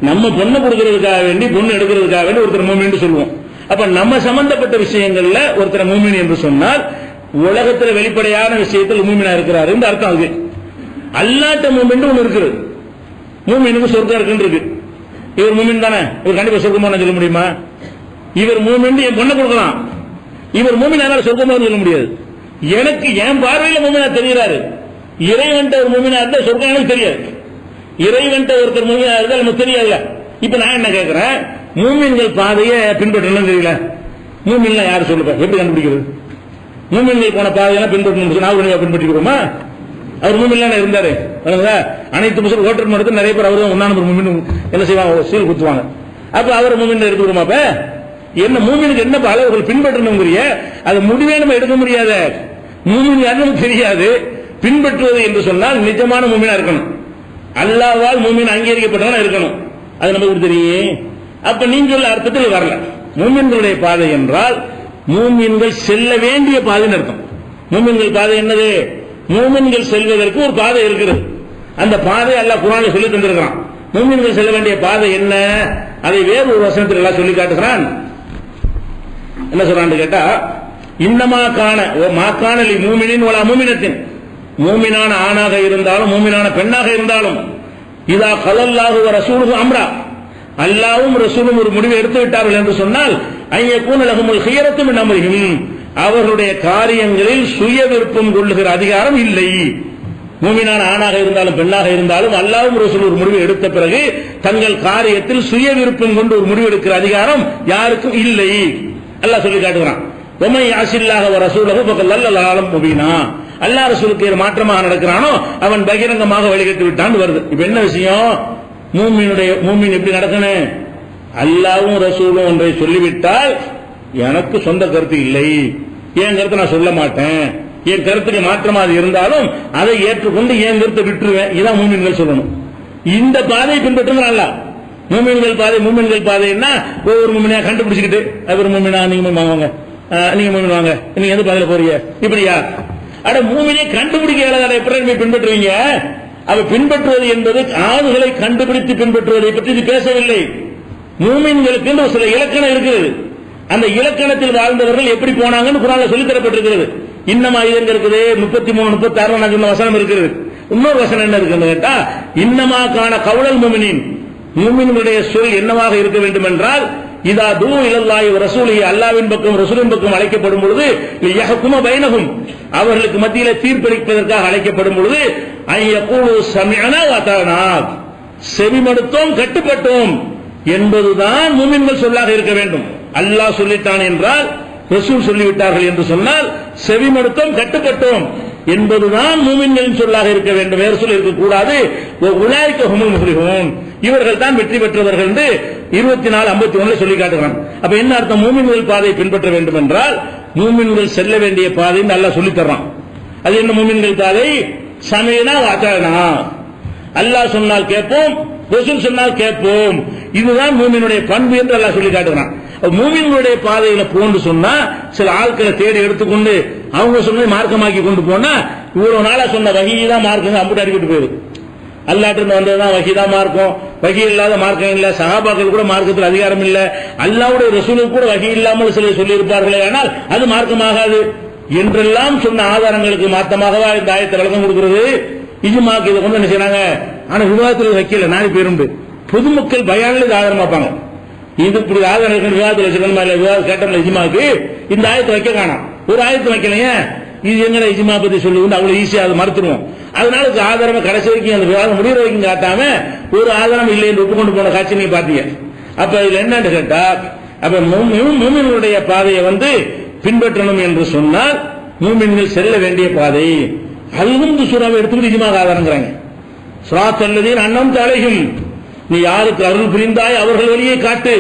நம்ம பொண்ணு கொடுக்கறதுக்காக வேண்டி, பொண்ணு எடுக்கிறதுக்காக வேண்டி ஒருத்தர் மூமின் சொல்லுவோம். அப்ப நம்ம சம்பந்தப்பட்ட விஷயங்கள்ல ஒருத்தர் மூமின் என்று சொன்னால் உலகத்தில் வெளிப்படையான விஷயத்தில் மூமினா இருக்கிறாரு இந்த அர்த்தம். அது அல்லாட்ட மூமின் ஒன்று இருக்குது, மூமினுக்கு சொர்க்கம் இருக்கு. இவர் மூமின் தானே, இவர் கண்டிப்பா சொர்க்கமான சொல்ல முடியுமா? இவர் மூமின் என் பொண்ணை கொடுக்கலாம், இவர் மூமின் அதனால சொர்க்கமாக சொல்ல முடியாது. எனக்கு என் பார்வையில் மூமினா தெரிகிறாரு, இறைவன்ட்ட ஒரு மூமினா இருந்தா சொர்க்கம் எனக்கு தெரியாது. இறைவன்ட்ட ஒருத்தர் மூமினா இருந்தால் நமக்கு தெரியாதுல. இப்ப நான் என்ன கேட்கிறேன், மூமின்கள் பாதையை பின்பற்றணும் தெரியல, மூமின்லாம் யாரு சொல்லுப்ப, எப்படி கண்டுபிடிக்கிறது? மூமின்கள் போன பாதையெல்லாம் பின்பற்றணும் நான் பின்பற்றிக்கிறோமா? அவர் மூமின்லாம் இருந்தாரு, அனைத்து முஸ்லிம் ஓட்டர் மடத்தில் நிறைய பேர் அவர் 1 நம்பர் மூமின் என்ன செய்வாங்க, சீல் குத்துவாங்க. அப்ப அவர் மூமின் எடுத்துக்கிறோமா? அப்ப என்ன மூமினுக்கு என்ன அளவுகள் பின்பற்றணும்? அது முடிவே நம்ம எடுக்க முடியாத, மூமின் யாருன்னு தெரியாது. பின்பற்றுவது என்று சொன்னால் நிஜமான மூமினா இருக்கணும், அல்லாஹ்வால் மூமின் அங்கீகரிக்கப்பட்டவனா இருக்கணும், அது நமக்கு தெரியும். அப்ப நீங்க சொல்ல அர்த்தத்தில் வரல. மூமின்களுடைய பாதை என்றால் மூமின்கள் செல்ல வேண்டிய பாதைன்னு அர்த்தம். மூமின்கள் பாதை என்னது? மூமின்கள் செல்வதற்கு ஒரு பாதை இருக்கிறது, அந்த பாதை அல்லாஹ் குர்ஆனில் சொல்லி தந்திருக்கிறான். மூமின்கள் செல்ல வேண்டிய பாதை என்ன? அதை வேறு ஒரு வசனத்தில் எல்லாம் சொல்லி காட்டுகிறான். என்ன சொல்றான்னு கேட்டா, இன்னமா காண மாக்கானலி மூமினின் வலா மூமினத்தின், மூமினான ஆணாக இருந்தாலும் மூமினான பெண்ணாக இருந்தாலும், இதா கலல்லாஹு வ ரசூலுஹு அம்ரா, அல்லாஹ்வும் ரசூலும் ஒரு முடிவை எடுத்து விட்டார்கள் என்று சொன்னால், ஐயக்கூன லஹுமுல் ஹியரத்து மின் அம்ரிஹிம், அவர்களுடைய காரியங்களில் சுய விருப்பம் கொள்ளுகிற அதிகாரம் இல்லை. மூமினான ஆணாக இருந்தாலும் பெண்ணாக இருந்தாலும் அல்லாஹ்வும் ரசூல் ஒரு முடிவை எடுத்த பிறகு தங்கள் காரியத்தில் சுய விருப்பம் கொண்டு ஒரு முடிவு எடுக்கிற அதிகாரம் யாருக்கும் இல்லை. அல்லாஹ் சொல்லி காட்டுகிறான். ஒமை யாசில்லாஹ வ ரசூலஹு ஃபகல் லல்லாஹு முபீனா, அல்லாஹ் ரசூலுக்கு மாற்றமாக நடக்கிறானோ அவன் பகிரங்கமாக வழிகட்டு விட்டான்னு வருது. இப்ப என்ன விஷயம்? மூமின் எப்படி நடக்கணும்? அல்லாஹ்வும் ரசூலும் ஒன்றை சொல்லிவிட்டால் எனக்கு சொந்த கருத்து இல்லை, என் கருத்தை நான் சொல்ல மாட்டேன், என் கருத்துக்கு மாற்றமா அது இருந்தாலும் அதை ஏற்றுக்கொண்டு என் கருத்தை விட்டுருவேன், இதான் மூமின்கள் சொல்லணும். இந்த பாதையை பின்பற்றுங்க அல்லாஹ். மூமின்கள் பாதை என்ன? ஒவ்வொரு மூமினா கண்டுபிடிச்சுக்கிட்டு அவர் மூமினா, நீங்க வாங்க, நீங்க மூமின் வாங்க, நீங்க எந்த பாதையில போறீங்க, இப்படியா? அட மூமினை கண்டுபிடிக்க இயலாத எப்படி பின்பற்றுவீங்க? அவ பின்பற்றுவது என்பது ஆளுகளை கண்டுபிடித்து பின்பற்றுவதை பற்றி பேசவில்லை. மூமின்களுக்கு ஒரு சில இலக்கணம் இருக்கிறது, அந்த இலக்கணத்தில் வாழ்ந்தவர்கள் எப்படி போனாங்கன்னு குர்ஆன்ல சொல்லி தரப்பட்டிருக்கிறது. இன்னமா இது இருக்குது 33, 36 நான் சொன்ன வசனம் இருக்கிறது. இன்னொரு வசனம் என்ன இருக்குன்னு கேட்டா, இன்னமா கான கவுலல் முஃமினீன், மூமின்களுடைய சொல் என்னவாக இருக்க வேண்டும் என்றால், இதா தூ இலல்லாஹி வ ரசூலிஹி, அல்லாஹ்வின் பக்கம் ரசூலின் பக்கம் அழைக்கப்படும் பொழுது, லியஹ்கும பைனஹும், அவர்களுக்கு மத்தியிலே தீர்ப்பளிப்பதற்காக அழைக்கப்படும் பொழுது, ஐயகூலு சமிஅனா வ அதானா, செவிமடுத்தோம் கட்டுப்பட்டோம் என்பதுதான் மூமின்கள் சொல்லாக இருக்க வேண்டும். அல்லாஹ் சொல்லிட்டான் என்றால், ரசூல் சொல்லிவிட்டார்கள் என்று சொன்னால் செவிமடுத்தோம் கட்டுப்பட்டோம் என்பதுதான் மூமின்களின் சொல்லாக இருக்க வேண்டும், வேறு சொல் இருக்கக்கூடாது. உலாயிக ஹுமுல் முஃப்லிஹூன், இவர்கள் தான் வெற்றி பெற்றவர்கள் என்று 24:51 சொல்லி காட்டுகிறான். அப்ப என்ன அர்த்தம்? மூமின்கள் பாதையை பின்பற்ற வேண்டும் என்றால் மூமின்கள் செல்ல வேண்டிய பாதை அல்லாஹ் சொல்லி தர்றான். அது என்ன மூமின்கள் பாதை? சமீனா வஅதானா, அல்லாஹ் சொன்னால் கேட்போம், ரசூல் சொன்னால் கேட்போம், இதுதான் மூமினுடைய பண்பு என்று அல்லாஹ் சொல்லி காட்டுகிறான். மூமின்களுடைய பாதையில போன்னு சொன்னா சில ஆட்களை தேடி எடுத்துக்கொண்டு அவங்க சொன்னதை மார்க்கமாக்கி கொண்டு போனா இவ்வளவு நாளா சொன்ன வகிதான் மார்க்கம் அம்புட்டு அடிக்கிட்டு போயிரு. அல்லாட்டு வந்ததுதான் வகிதான் மார்க்கம், வகி இல்லாத மார்க்கம் இல்ல. சஹாபாக்கள் கூட மார்க்கத்தில் அதிகாரம் இல்ல. அல்லாஹ்வுடைய ரசூலுக்கு கூட வகி இல்லாமல் சிலர் சொல்லி இருப்பார்களே, ஆனால் அது மார்க்கமாகாது என்றெல்லாம் சொன்ன ஆதாரங்களுக்கு மாத்தமாகவா இந்த ஆயத்தை விளக்கம் கொடுக்கிறது. இஜ்மாக்கு இதை கொண்டு என்ன செய்யறாங்க? ஆனா விவாதத்தில் வைக்கல. நாளை பேருந்து பொதுமக்கள் பயானில் இது ஆதாரம் பார்ப்பாங்க. இது இப்படி ஆதாரம் விவாதத்தில் வச்சுக்கணுமா இல்ல, விவாதம் கேட்டோம்ல இஜ்மாக்கு இந்த ஆயத்தை வைக்க காணாம். ஒரு ஆயத்தை வைக்கலையே, இது எங்களை இஜ்மா பத்தி சொல்லுவது அவ்வளவு ஈஸியா அதை மறுத்துருவோம். அதனால ஆதாரமா கடைசி வரைக்கும் அந்த விவாதம் முடிகிற வரைக்கும் காட்டாம ஒரு ஆதாரம் இல்லை என்று ஒப்புக்கொண்டு போன காட்சி நீங்க பாத்தீங்க. அப்ப இதுல என்னன்னு கேட்டா, அப்ப மூமின்களுடைய பாதையை பின்பற்றணும் என்று சொன்னால் மூமின்கள் செல்ல வேண்டிய பாதை அதுவும் சூறாவை எடுத்துக்கிட்டு இஜ்மா ஆதாரங்கிறாங்க. ஸிராத் அல்லதீன அன்அம்த அலைஹிம், நீ யாருக்கு அருள் புரிந்தாய் அவர்கள் வழியை காட்டு.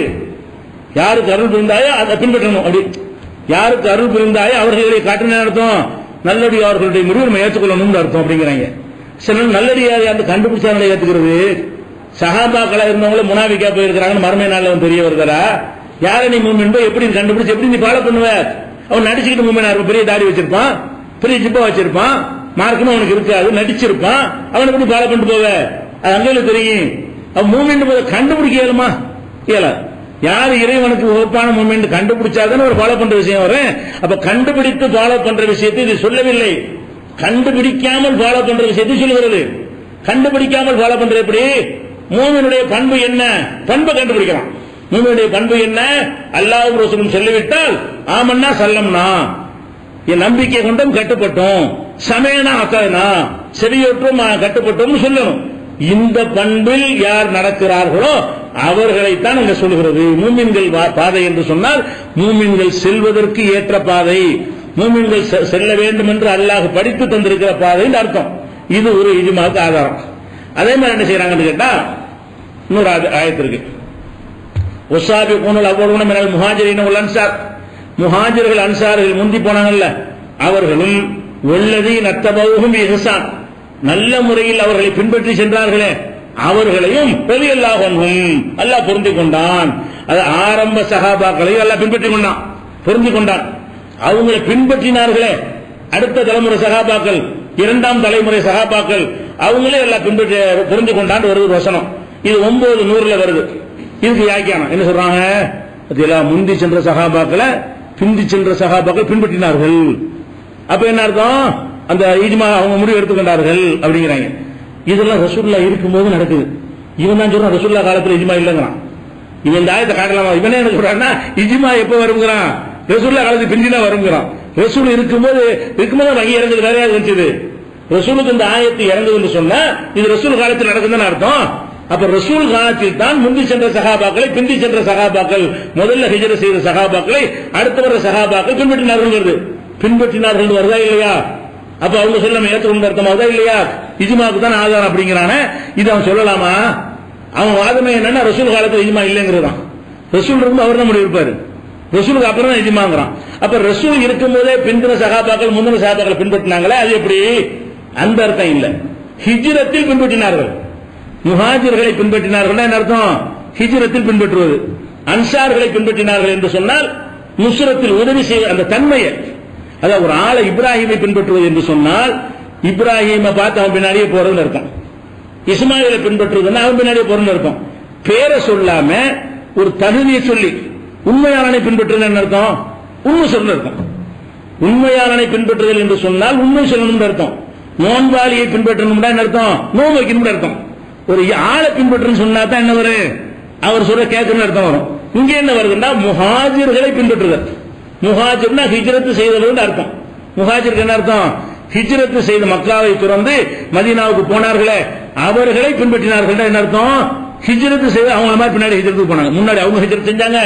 யாருக்கு அருள் புரிந்தாயோ அதை பின்பற்றணும். அப்படி யாருக்கு அருள் புரிந்தாயோ அவர்களை காட்டுன்னு அர்த்தம். நல்லடியார்களுடைய முடிவு நம்ம ஏற்றுக்கொள்ளணும்னு அர்த்தம் அப்படிங்கிறாங்க. சில நல்லடியாரை அந்த கண்டுபிடிச்சாங்களே ஏத்துக்கிறது. சஹாபாக்களா இருந்தவங்கள முனாஃபிக்கா போயிருக்கிறாங்கன்னு மறுமை நாள்ல தெரிய வருகிறா. யாரை நீ மூமின் எப்படி கண்டுபிடிச்சு எப்படி நீ ஃபாலோ பண்ணுவ? அவன் நடிச்சுக்கிட்டு மூமினா இருப்பான், பெரிய தாடி வச்சிருப்பான், பெரிய ஜிப்பா வச்சிருப்பான், மார்க்கமும் அவனுக்கு இருக்காது, நடிச்சிருப்பான். அவனை எப்படி ஃபாலோ பண்ணிட்டு போவ? அது அங்கே தெரியும். அவன் மூமின் கண்டுபிடிக்க இயலுமா? இயலாது. யார் இறைவனுக்கு உகப்பான மூமின் கண்டுபிடிச்சாதான் ஒரு ஃபாலோ பண்ற விஷயம் வரும். அப்ப கண்டுபிடித்து ஃபாலோ பண்ற விஷயத்தை இது சொல்லவில்லை. கண்டுபிடிக்காமல் ஃபாலோ பண்ற விஷயத்தை சொல்லுகிறது. கண்டுபிடிக்காமல் ஃபாலோ பண்ற எப்படி? மூமினுடைய பண்பு என்ன? பண்பை கண்டுபிடிக்கலாம். மூமினுடைய பண்பு என்ன? அல்லாஹ்வும் ரசூலும் சொல்லிவிட்டால் ஆமன்னா சல்லம்னா, என் நம்பிக்கை கொண்டும் கட்டுப்பட்டோம், சமயனா அக்கனா செவியொற்றும் கட்டுப்பட்டோம் சொல்லணும். இந்த பண்பில் யார் நடக்கிறார்களோ அவர்களைத்தான் அங்க சொல்கிறது. மூமின்கள் பாதை என்று சொன்னால் மூமின்கள் செல்வதற்கு ஏற்ற பாதை, மூமின்கள் செல்ல வேண்டும் என்று அல்லாஹ் படித்து தந்திருக்கிற பாதை அர்த்தம். இது ஒரு இஜ்மாவுக்கு ஆதாரம். அதே மாதிரி என்ன செய்யறாங்கன்னு கேட்டா இன்னொரு ஆயத்திற்கு வஸாபிகூனல் அவ்வலூன மினல் முஹாஜிரீன வல் அன்சார், முஹாஜிர்கள் அன்சார்கள் முந்தி போனாங்கல்ல அவர்களும் வல்லதீன தபவுஹும் பிஇஹ்சான், நல்ல முறையில் அவர்களை பின்பற்றி சென்றார்களே அவர்களையும் ரலியல்லாஹு அன்ஹும் அல்லாஹ் பொருந்திக் கொண்டான். அது ஆரம்ப சஹாபாக்களையும் அல்லாஹ் பின்பற்றி கொண்டான், பொருந்திக் கொண்டான். அவங்களை பின்பற்றினார்களே அடுத்த தலைமுறை சஹாபாக்கள், இரண்டாம் தலைமுறை சஹாபாக்கள், அவங்களே எல்லாம் பின்பற்றி பொருந்திக் கொண்டான் வருது வசனம். இது 9:100 வருது. இதுக்கு வியாக்கியானம் என்ன சொல்றாங்க? முந்தி சென்ற சஹாபாக்களை பிந்தி சென்ற சஹாபாக்கள் பின்பற்றினார்கள். அப்ப என்ன அர்த்தம்? அந்த ஈஜ்மா அவங்க முடிவு எடுத்துக்கொண்டார்கள் அப்படிங்கிறாங்க. இதெல்லாம் ரசூலுல்லாஹ் இருக்கும்போது நடக்குது. இவன் தான் சொல்றான் ரசூலுல்லாஹ் காலத்துல இஜ்மா இல்லங்கிறான். இவன் இந்த ஆயத்தை காட்டலாமா? இவனே என்ன சொல்றான்னா இஜ்மா எப்ப வருங்கிறான்? ரசூலுல்லாஹ் காலத்துக்கு பிந்திதான் வருங்கிறான். ரசூல் இருக்கும்போது வகி இறங்குது, வேற யாரு இருந்துச்சு? ரசூலுக்கு இந்த ஆயத்து இறங்குதுன்னு சொன்னா இது ரசூல் காலத்தில் நடக்குதுன்னு அர்த்தம். அப்ப ரசூல் காலத்தில் தான் முந்தி சென்ற சஹாபாக்களை பிந்தி சென்ற சஹாபாக்கள், முதல்ல ஹிஜ்ரத் செய்த சஹாபாக்களை அடுத்த வர சஹாபாக்கள் பின்பற்றினார்கள் வருது. பின்பற்றினார்கள் வருதா இல்லையா? அப்ப அவங்க சொல்ல ஏற்றுக்கொண்டு அர்த்தமாகுதா இல்லையா? இஜ்மாவுக்கு தான் ஆதாரம் அப்படிங்கிறான. இது அவன் சொல்லலாமா? அவன் வாதமே என்னன்னா ரசூல் காலத்தில் இஜ்மா இல்லைங்கிறதான். ரசூல் இருக்கும் அவர் தான் முடிவு இருப்பாரு, ரசூலுக்கு அப்புறம் தான் இஜ்மாங்கிறான். அப்ப ரசூல் இருக்கும் போதே பிந்தின சஹாபாக்கள் முந்தின சஹாபாக்கள் பின்பற்றினாங்களே அது எப்படி? அந்த அர்த்தம் இல்ல. ஹிஜ்ரத்தில் பின்பற்றினார்கள், முஹாஜிர்களை பின்பற்றினார்கள் என்ன அர்த்தம்? ஹிஜ்ரத்தில் பின்பற்றுவது. அன்சார்களை பின்பற்றினார்கள் என்று சொன்னால் நுஸ்ரத்தில் உதவி செய்ய அந்த தன்மையை, அதாவது ஒரு ஆளை இப்ராஹிமை பின்பற்றுவது என்று சொன்னால் இப்ராஹிமை பார்த்து அவன் பின்னாடியே போறதுன்னு இருக்கும். இஸ்மாயிலை பின்பற்றுவதுன்னா அவன் பின்னாடியே போறதுன்னு இருக்கும். பேரை சொல்லாம ஒரு தகுதியை சொல்லி உண்மையாளனை பின்பற்றுவது என்ன அர்த்தம்? உண்மை சொல்ல அர்த்தம். உண்மையாளனை பின்பற்றுதல் என்று சொன்னால் உண்மை சொல்லணும் அர்த்தம். நோன்பாளியை பின்பற்றணும்னா என்ன அர்த்தம்? நோன் வைக்கணும் அர்த்தம். ஒரு ஆளை பின்பற்றுன்னு சொன்னா தான் என்ன வரும்? அவர் சொல்ற கேட்கணும் அர்த்தம் வரும். இங்க என்ன வருதுன்னா முஹாஜிர்களை பின்பற்றுதல். முஹாஜிர்னா ஹிஜ்ரத் செய்தவர்கள் அர்த்தம். முஹாஜிருக்கு என்ன அர்த்தம்? ஹிஜ்ரத் செய்த மக்காவை துறந்து மதீனாவுக்கு போனார்களே அவர்களை பின்பற்றினார்கள் என்ன அர்த்தம்? ஹிஜ்ரத் செய்து அவங்க மாதிரி பின்னாடி ஹிஜ்ரத்துக்கு போனாங்க. முன்னாடி அவங்க ஹிஜ்ரத் செஞ்சாங்க,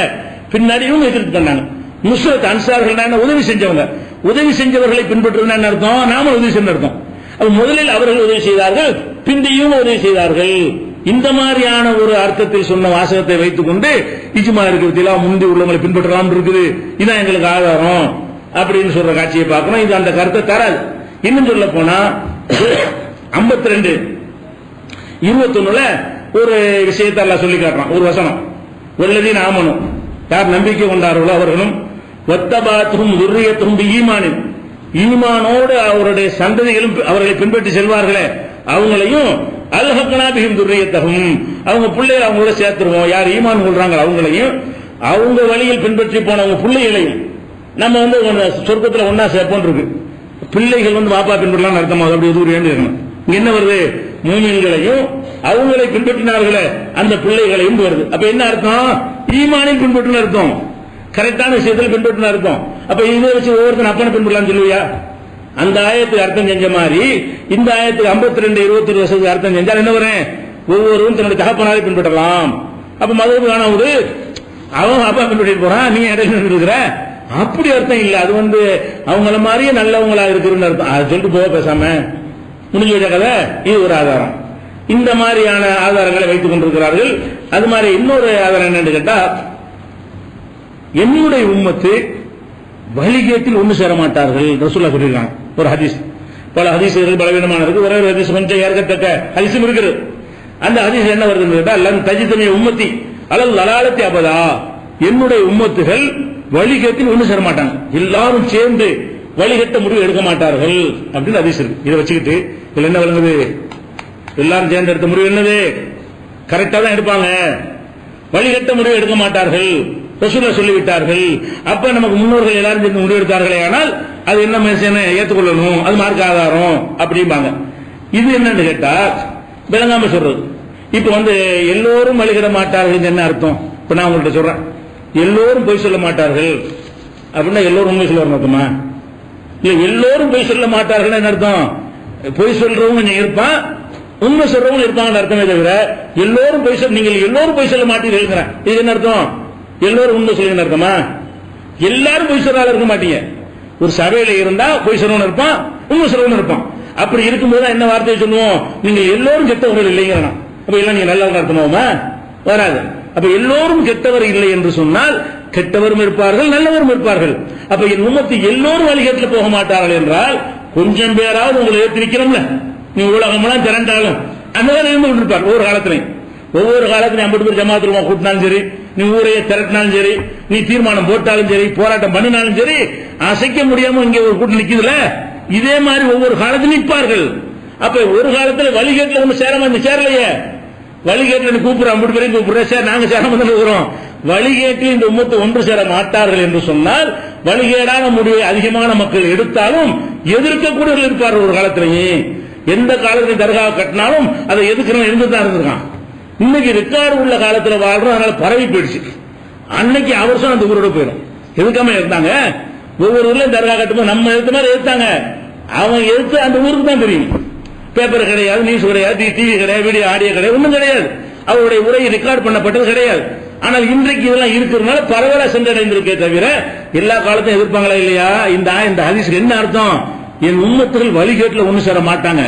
பின்னாடி இவங்க ஹிஜ்ரத் பண்ணாங்க. நுஸ்ரத் அன்சார்கள் உதவி செஞ்சவங்க, உதவி செஞ்சவர்களை பின்பற்றுவது என்ன அர்த்தம்? நாம உதவி செஞ்ச அர்த்தம். முதலில் அவர்கள் உதவி செய்தார்கள், பிந்தியும் உதவி செய்தார்கள். இந்த மாதிரியான ஒரு அர்த்தத்தில் சொன்ன வாசகத்தை வைத்துக் கொண்டு இஜ்மா இருக்கிறது முந்தி உள்ளவங்களை பின்பற்றலாம் இருக்குது, இதான் எங்களுக்கு ஆதாரம் அப்படின்னு சொல்ற காட்சியை பார்க்கணும். இது அந்த கருத்தை தராது. இன்னும் சொல்ல போனா 52:21 ஒரு விஷயத்தை எல்லாம் சொல்லி காட்டுறான். ஒரு வசனம் வல்லதீன ஆமனு யார் நம்பிக்கை கொண்டார்களோ அவர்களும் வத்தபாத்தும் துர்ரியத்தும் ஈமானின் ஈமானோடு அவருடைய சந்ததிகளும் அவர்களை பின்பற்றி செல்வார்களே அவங்களையும் அல்ஹக்னாபிஹிம் துர்ரியத்தகும் அவங்க பிள்ளைகளை அவங்களோட சேர்த்துருவோம். யார் ஈமான் கொள்றாங்க அவங்களையும் அவங்க வழியில் பின்பற்றி போனவங்க பிள்ளைகளையும் நம்ம சொர்க்கத்தில் ஒன்னா சேர்ப்போம் இருக்கு. பிள்ளைகள் வாப்பா பின்பற்றலாம் அர்த்தமாக அப்படி எதுவும் இருக்கணும். இங்க என்ன வருது? மூமின்களையும் அவங்களை பின்பற்றினார்களே அந்த பிள்ளைகளையும் வருது. அப்ப என்ன அர்த்தம்? ஈமானை பின்பற்றின அர்த்தம், கரெக்டான விஷயத்தில் பின்பற்றின அர்த்தம். அப்ப இதை வச்சு ஒவ்வொருத்தரும் அப்பனை பின்பற்றலாம் சொல்லுவியா? அந்த ஆயத்துக்கு அர்த்தம் செஞ்ச மாதிரி இந்த ஆயத்துக்கு 52 21 வருஷத்துக்கு அர்த்தம் செஞ்சால் என்ன வரும்? ஒவ்வொருவரும் தன்னுடைய தகப்பனாரை பின்பற்றலாம். அப்ப மதம் காணாவது அவன் அப்பா பின்பற்றி போறான், நீ இடையில இருக்கிற, அப்படி அர்த்தம் இல்ல. அது அவங்கள மாதிரியே நல்லவங்களா இருக்குன்னு அர்த்தம். அதை சொல்லிட்டு போக பேசாம முடிஞ்சு வச்ச கதை. இது ஒரு ஆதாரம். இந்த மாதிரியான ஆதாரங்களை வைத்துக் கொண்டிருக்கிறார்கள். அது மாதிரி இன்னொரு ஆதாரம் என்னன்னு கேட்டா, என்னுடைய உம்மத்து வழிகேட்டில் ஒன்று சேர மாட்டார்கள் ரசூலுல்லாஹ் சொல்லிருக்காங்க. ஒரு ஹதீஸ், பல ஹதீஸ்கள் பலவீனமான இருக்கு, ஒரே ஒரு ஹதீஸ் கொஞ்சம் ஏற்கத்தக்க ஹதீஸும் இருக்குது. அந்த ஹதீஸ் என்ன வருதுன்னு கேட்டா, லன் தஜிதனி உம்மத்தி அலல் லலாலத்தி அபதா, என்னுடைய உம்மத்துகள் வழிகேட்டில் ஒன்று சேர மாட்டாங்க, எல்லாரும் சேர்ந்து வழிகட்ட முடிவு எடுக்க மாட்டார்கள் அப்படின்னு ஹதீஸ் இருக்கு. இதை வச்சுக்கிட்டு இதுல என்ன விளங்குது? எல்லாரும் சேர்ந்து எடுத்த முடிவு என்னது? கரெக்டா தான் எடுப்பாங்க, வழிகட்ட முடிவு எடுக்க மாட்டார்கள் ரசூலுல்லாஹ் சொல்லிவிட்டார்கள். அப்ப நமக்கு முன்னோர்கள் எல்லாரும் சேர்ந்து முடிவு எடுத்தார்களே, ஆனால் அது என்ன மனுஷன் ஏற்றுக்கொள்ளணும், அது மார்க்க ஆதாரம் அப்படிம்பாங்க. இது என்னன்னு கேட்டா விளங்காம சொல்றது. இப்ப எல்லோரும் வழிகிட மாட்டார்கள் என்ன அர்த்தம்? இப்ப நான் உங்கள்கிட்ட சொல்றேன், எல்லோரும் பொய் சொல்ல மாட்டார்கள் அப்படின்னா எல்லோரும் உண்மை சொல்ல அர்த்தமா? இல்ல, எல்லோரும் பொய் சொல்ல மாட்டார்கள் என்ன அர்த்தம்? பொய் சொல்றவங்க இருப்பான், உண்மை சொல்றவங்க இருப்பாங்க அர்த்தமே தவிர எல்லோரும் பொய் சொல்ல, நீங்கள் எல்லோரும் பொய் சொல்ல மாட்டீர்கள் இது என்ன அர்த்தம்? எல்லோரும் உண்மை சொல்லுங்க அர்த்தமா? எல்லாரும் பொய் சொல்றால இருக்க மாட்டீங்க. ஒரு சபையில இருந்தா பொய் சொல்றவன் இருப்பான், உண்மை சொல்றவன் இருப்பான். அப்படி இருக்கும்போது என்ன வார்த்தையை சொல்லுவோம்? நீங்கள் எல்லோரும் கெட்டவர்கள் இல்லைங்கிறனா, அப்ப எல்லாம் நீங்க நல்லவங்க அர்த்தமாவுமா? வராது. அப்ப எல்லோரும் கெட்டவர் இல்லை என்று சொன்னால் கெட்டவரும் இருப்பார்கள், நல்லவரும் இருப்பார்கள். அப்ப என் உம்மத்து எல்லோரும் வழிகேட்டில் போக மாட்டார்கள் என்றால் கொஞ்சம் பேராவது உங்களை ஏற்றிருக்கிறோம்ல, நீ உலகமெல்லாம் திரண்டாலும் அந்த வேலை இருந்து கொண்டிருப்பார். ஒவ்வொரு காலத்திலையும் 50 பேர் ஜமாத்துருவா கூட்டினாலும் சரி, நீ ஊரையே திரட்டினாலும் சரி, நீ தீர்மானம் போட்டாலும் சரி, போராட்டம் பண்ணினாலும் சரி, அசைக்க முடியாம இங்க ஒரு கூட்டம் நிக்குதுல, இதே மாதிரி ஒவ்வொரு காலத்தில் நிற்பார்கள். அப்ப ஒரு காலத்தில் வழிகேட்டில் ஒண்ணு சேரலையே, வழிகேட்டில் கூப்பிடுற 50 பேரையும் கூப்பிடுற, சார் நாங்க சேராம இருக்கிறோம். வழிகேட்டில் இந்த உம்மத்து ஒன்று சேர மாட்டார்கள் என்று சொன்னால் வழிகேடான முடிவை அதிகமான மக்கள் எடுத்தாலும் எதிர்க்கக்கூடியவர்கள் இருப்பார்கள். ஒரு காலத்திலேயே எந்த காலத்தில் தர்கா கட்டினாலும் அதை எதிர்க்கிறவன் இருந்துதான் இருந்திருக்கான். இன்னைக்கு ரெக்கார்டு உள்ள காலத்தில் வாழ்றோம், அதனால பரவி போயிடுச்சு. அன்னைக்கு அவசரம் அந்த ஊரோட போயிடும். எதுக்காம இருந்தாங்க? ஒவ்வொரு ஊர்லயும் தர்கா கட்டும்போது நம்ம எடுத்த மாதிரி எடுத்தாங்க, அவன் எடுத்து அந்த ஊருக்கு தான் தெரியும். பேப்பர் கிடையாது, நியூஸ் கிடையாது, டிவி கிடையாது, வீடியோ ஆடியோ கிடையாது, ஒன்றும் கிடையாது. அவருடைய உரை ரெக்கார்ட் பண்ணப்பட்டது கிடையாது. ஆனால் இன்றைக்கு இதெல்லாம் இருக்கிறதுனால பரவலா சென்றடைந்திருக்கே தவிர எல்லா காலத்தையும் எதிர்ப்பாங்களா இல்லையா? இந்த ஹதீஸ்க்கு என்ன அர்த்தம்? என் உம்மத்துகள் வழிகேட்டில் ஒண்ணு சேர மாட்டாங்க.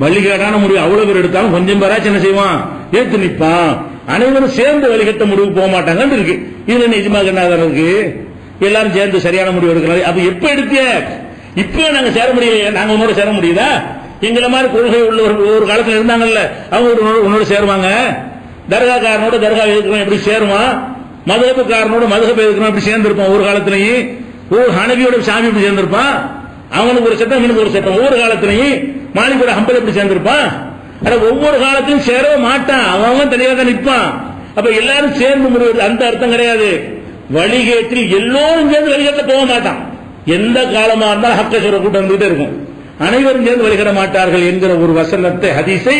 வழிகேடான முடிவு அவ்வளவு பேர் எடுத்தாலும் கொஞ்சம் பேராச்சும் என்ன செய்வான்? ஏத்து நிற்பான். அனைவரும் சேர்ந்து வழிகட்ட முடிவு போக மாட்டாங்கன்னு இருக்கு. இதுல நிஜமாக என்ன இருக்கு? எல்லாரும் சேர்ந்து சரியான முடிவு எடுக்கலாம். அப்ப எப்ப எடுத்திய? இப்ப நாங்க சேர முடியலையே, நாங்க உன்னோட சேர முடியுதா? எங்களை மாதிரி கொள்கை உள்ளவர்கள் ஒரு காலத்துல இருந்தாங்கல்ல, அவங்க உன்னோட சேருவாங்க. தர்காக்காரனோட தர்கா எதுக்கணும் எப்படி சேருவான்? மதுஹபுக்காரனோட மதுஹப் எதுக்கணும் எப்படி சேர்ந்திருப்பான்? ஒரு காலத்திலையும் ஒரு ஹனபியோட சாமி எப்படி சேர்ந்திருப்பான்? அவனுக்கு ஒரு சட்டம், இவனுக்கு ஒரு சட்டம். ஒவ்வொரு காலத்திலையும் மாலிகோட ஹம்பல் எப்படி சேர்ந்திருப்பான்? ஒவ்வொரு காலத்திலும் சேரவே மாட்டான், அவன் தனியாக தான் நிற்பான். அப்ப எல்லாரும் சேர்ந்து முடிவது அந்த அர்த்தம் கிடையாது. வழிகேட்டில் எல்லோரும் சேர்ந்து வழிகேட்ட போக மாட்டான். எந்த காலமா இருந்தாலும் ஹக்க சொல்ற கூட்டம் வந்துகிட்டே இருக்கும். அனைவரும் சேர்ந்து வழிகட மாட்டார்கள் என்கிற ஒரு வசனத்தை, ஹதீஸை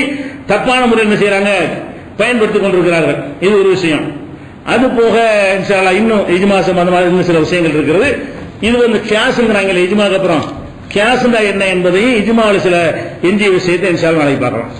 தப்பான முறையில் என்ன செய்யறாங்க? பயன்படுத்திக் கொண்டிருக்கிறார்கள். இது ஒரு விஷயம். அது போக இன்ஷா அல்லாஹ் இன்னும் இஜ்மா சம்பந்தமாக இன்னும் சில விஷயங்கள் இருக்கிறது. இது கியாஸ்ங்கிறாங்க. இஜ்மாக்கு அப்புறம் கியாஸ்னா என்ன என்பதையும் இஜ்மாவில் சில எஞ்சிய விஷயத்தை இன்ஷா அல்லாஹ் நாளைக்கு பார்க்கலாம்.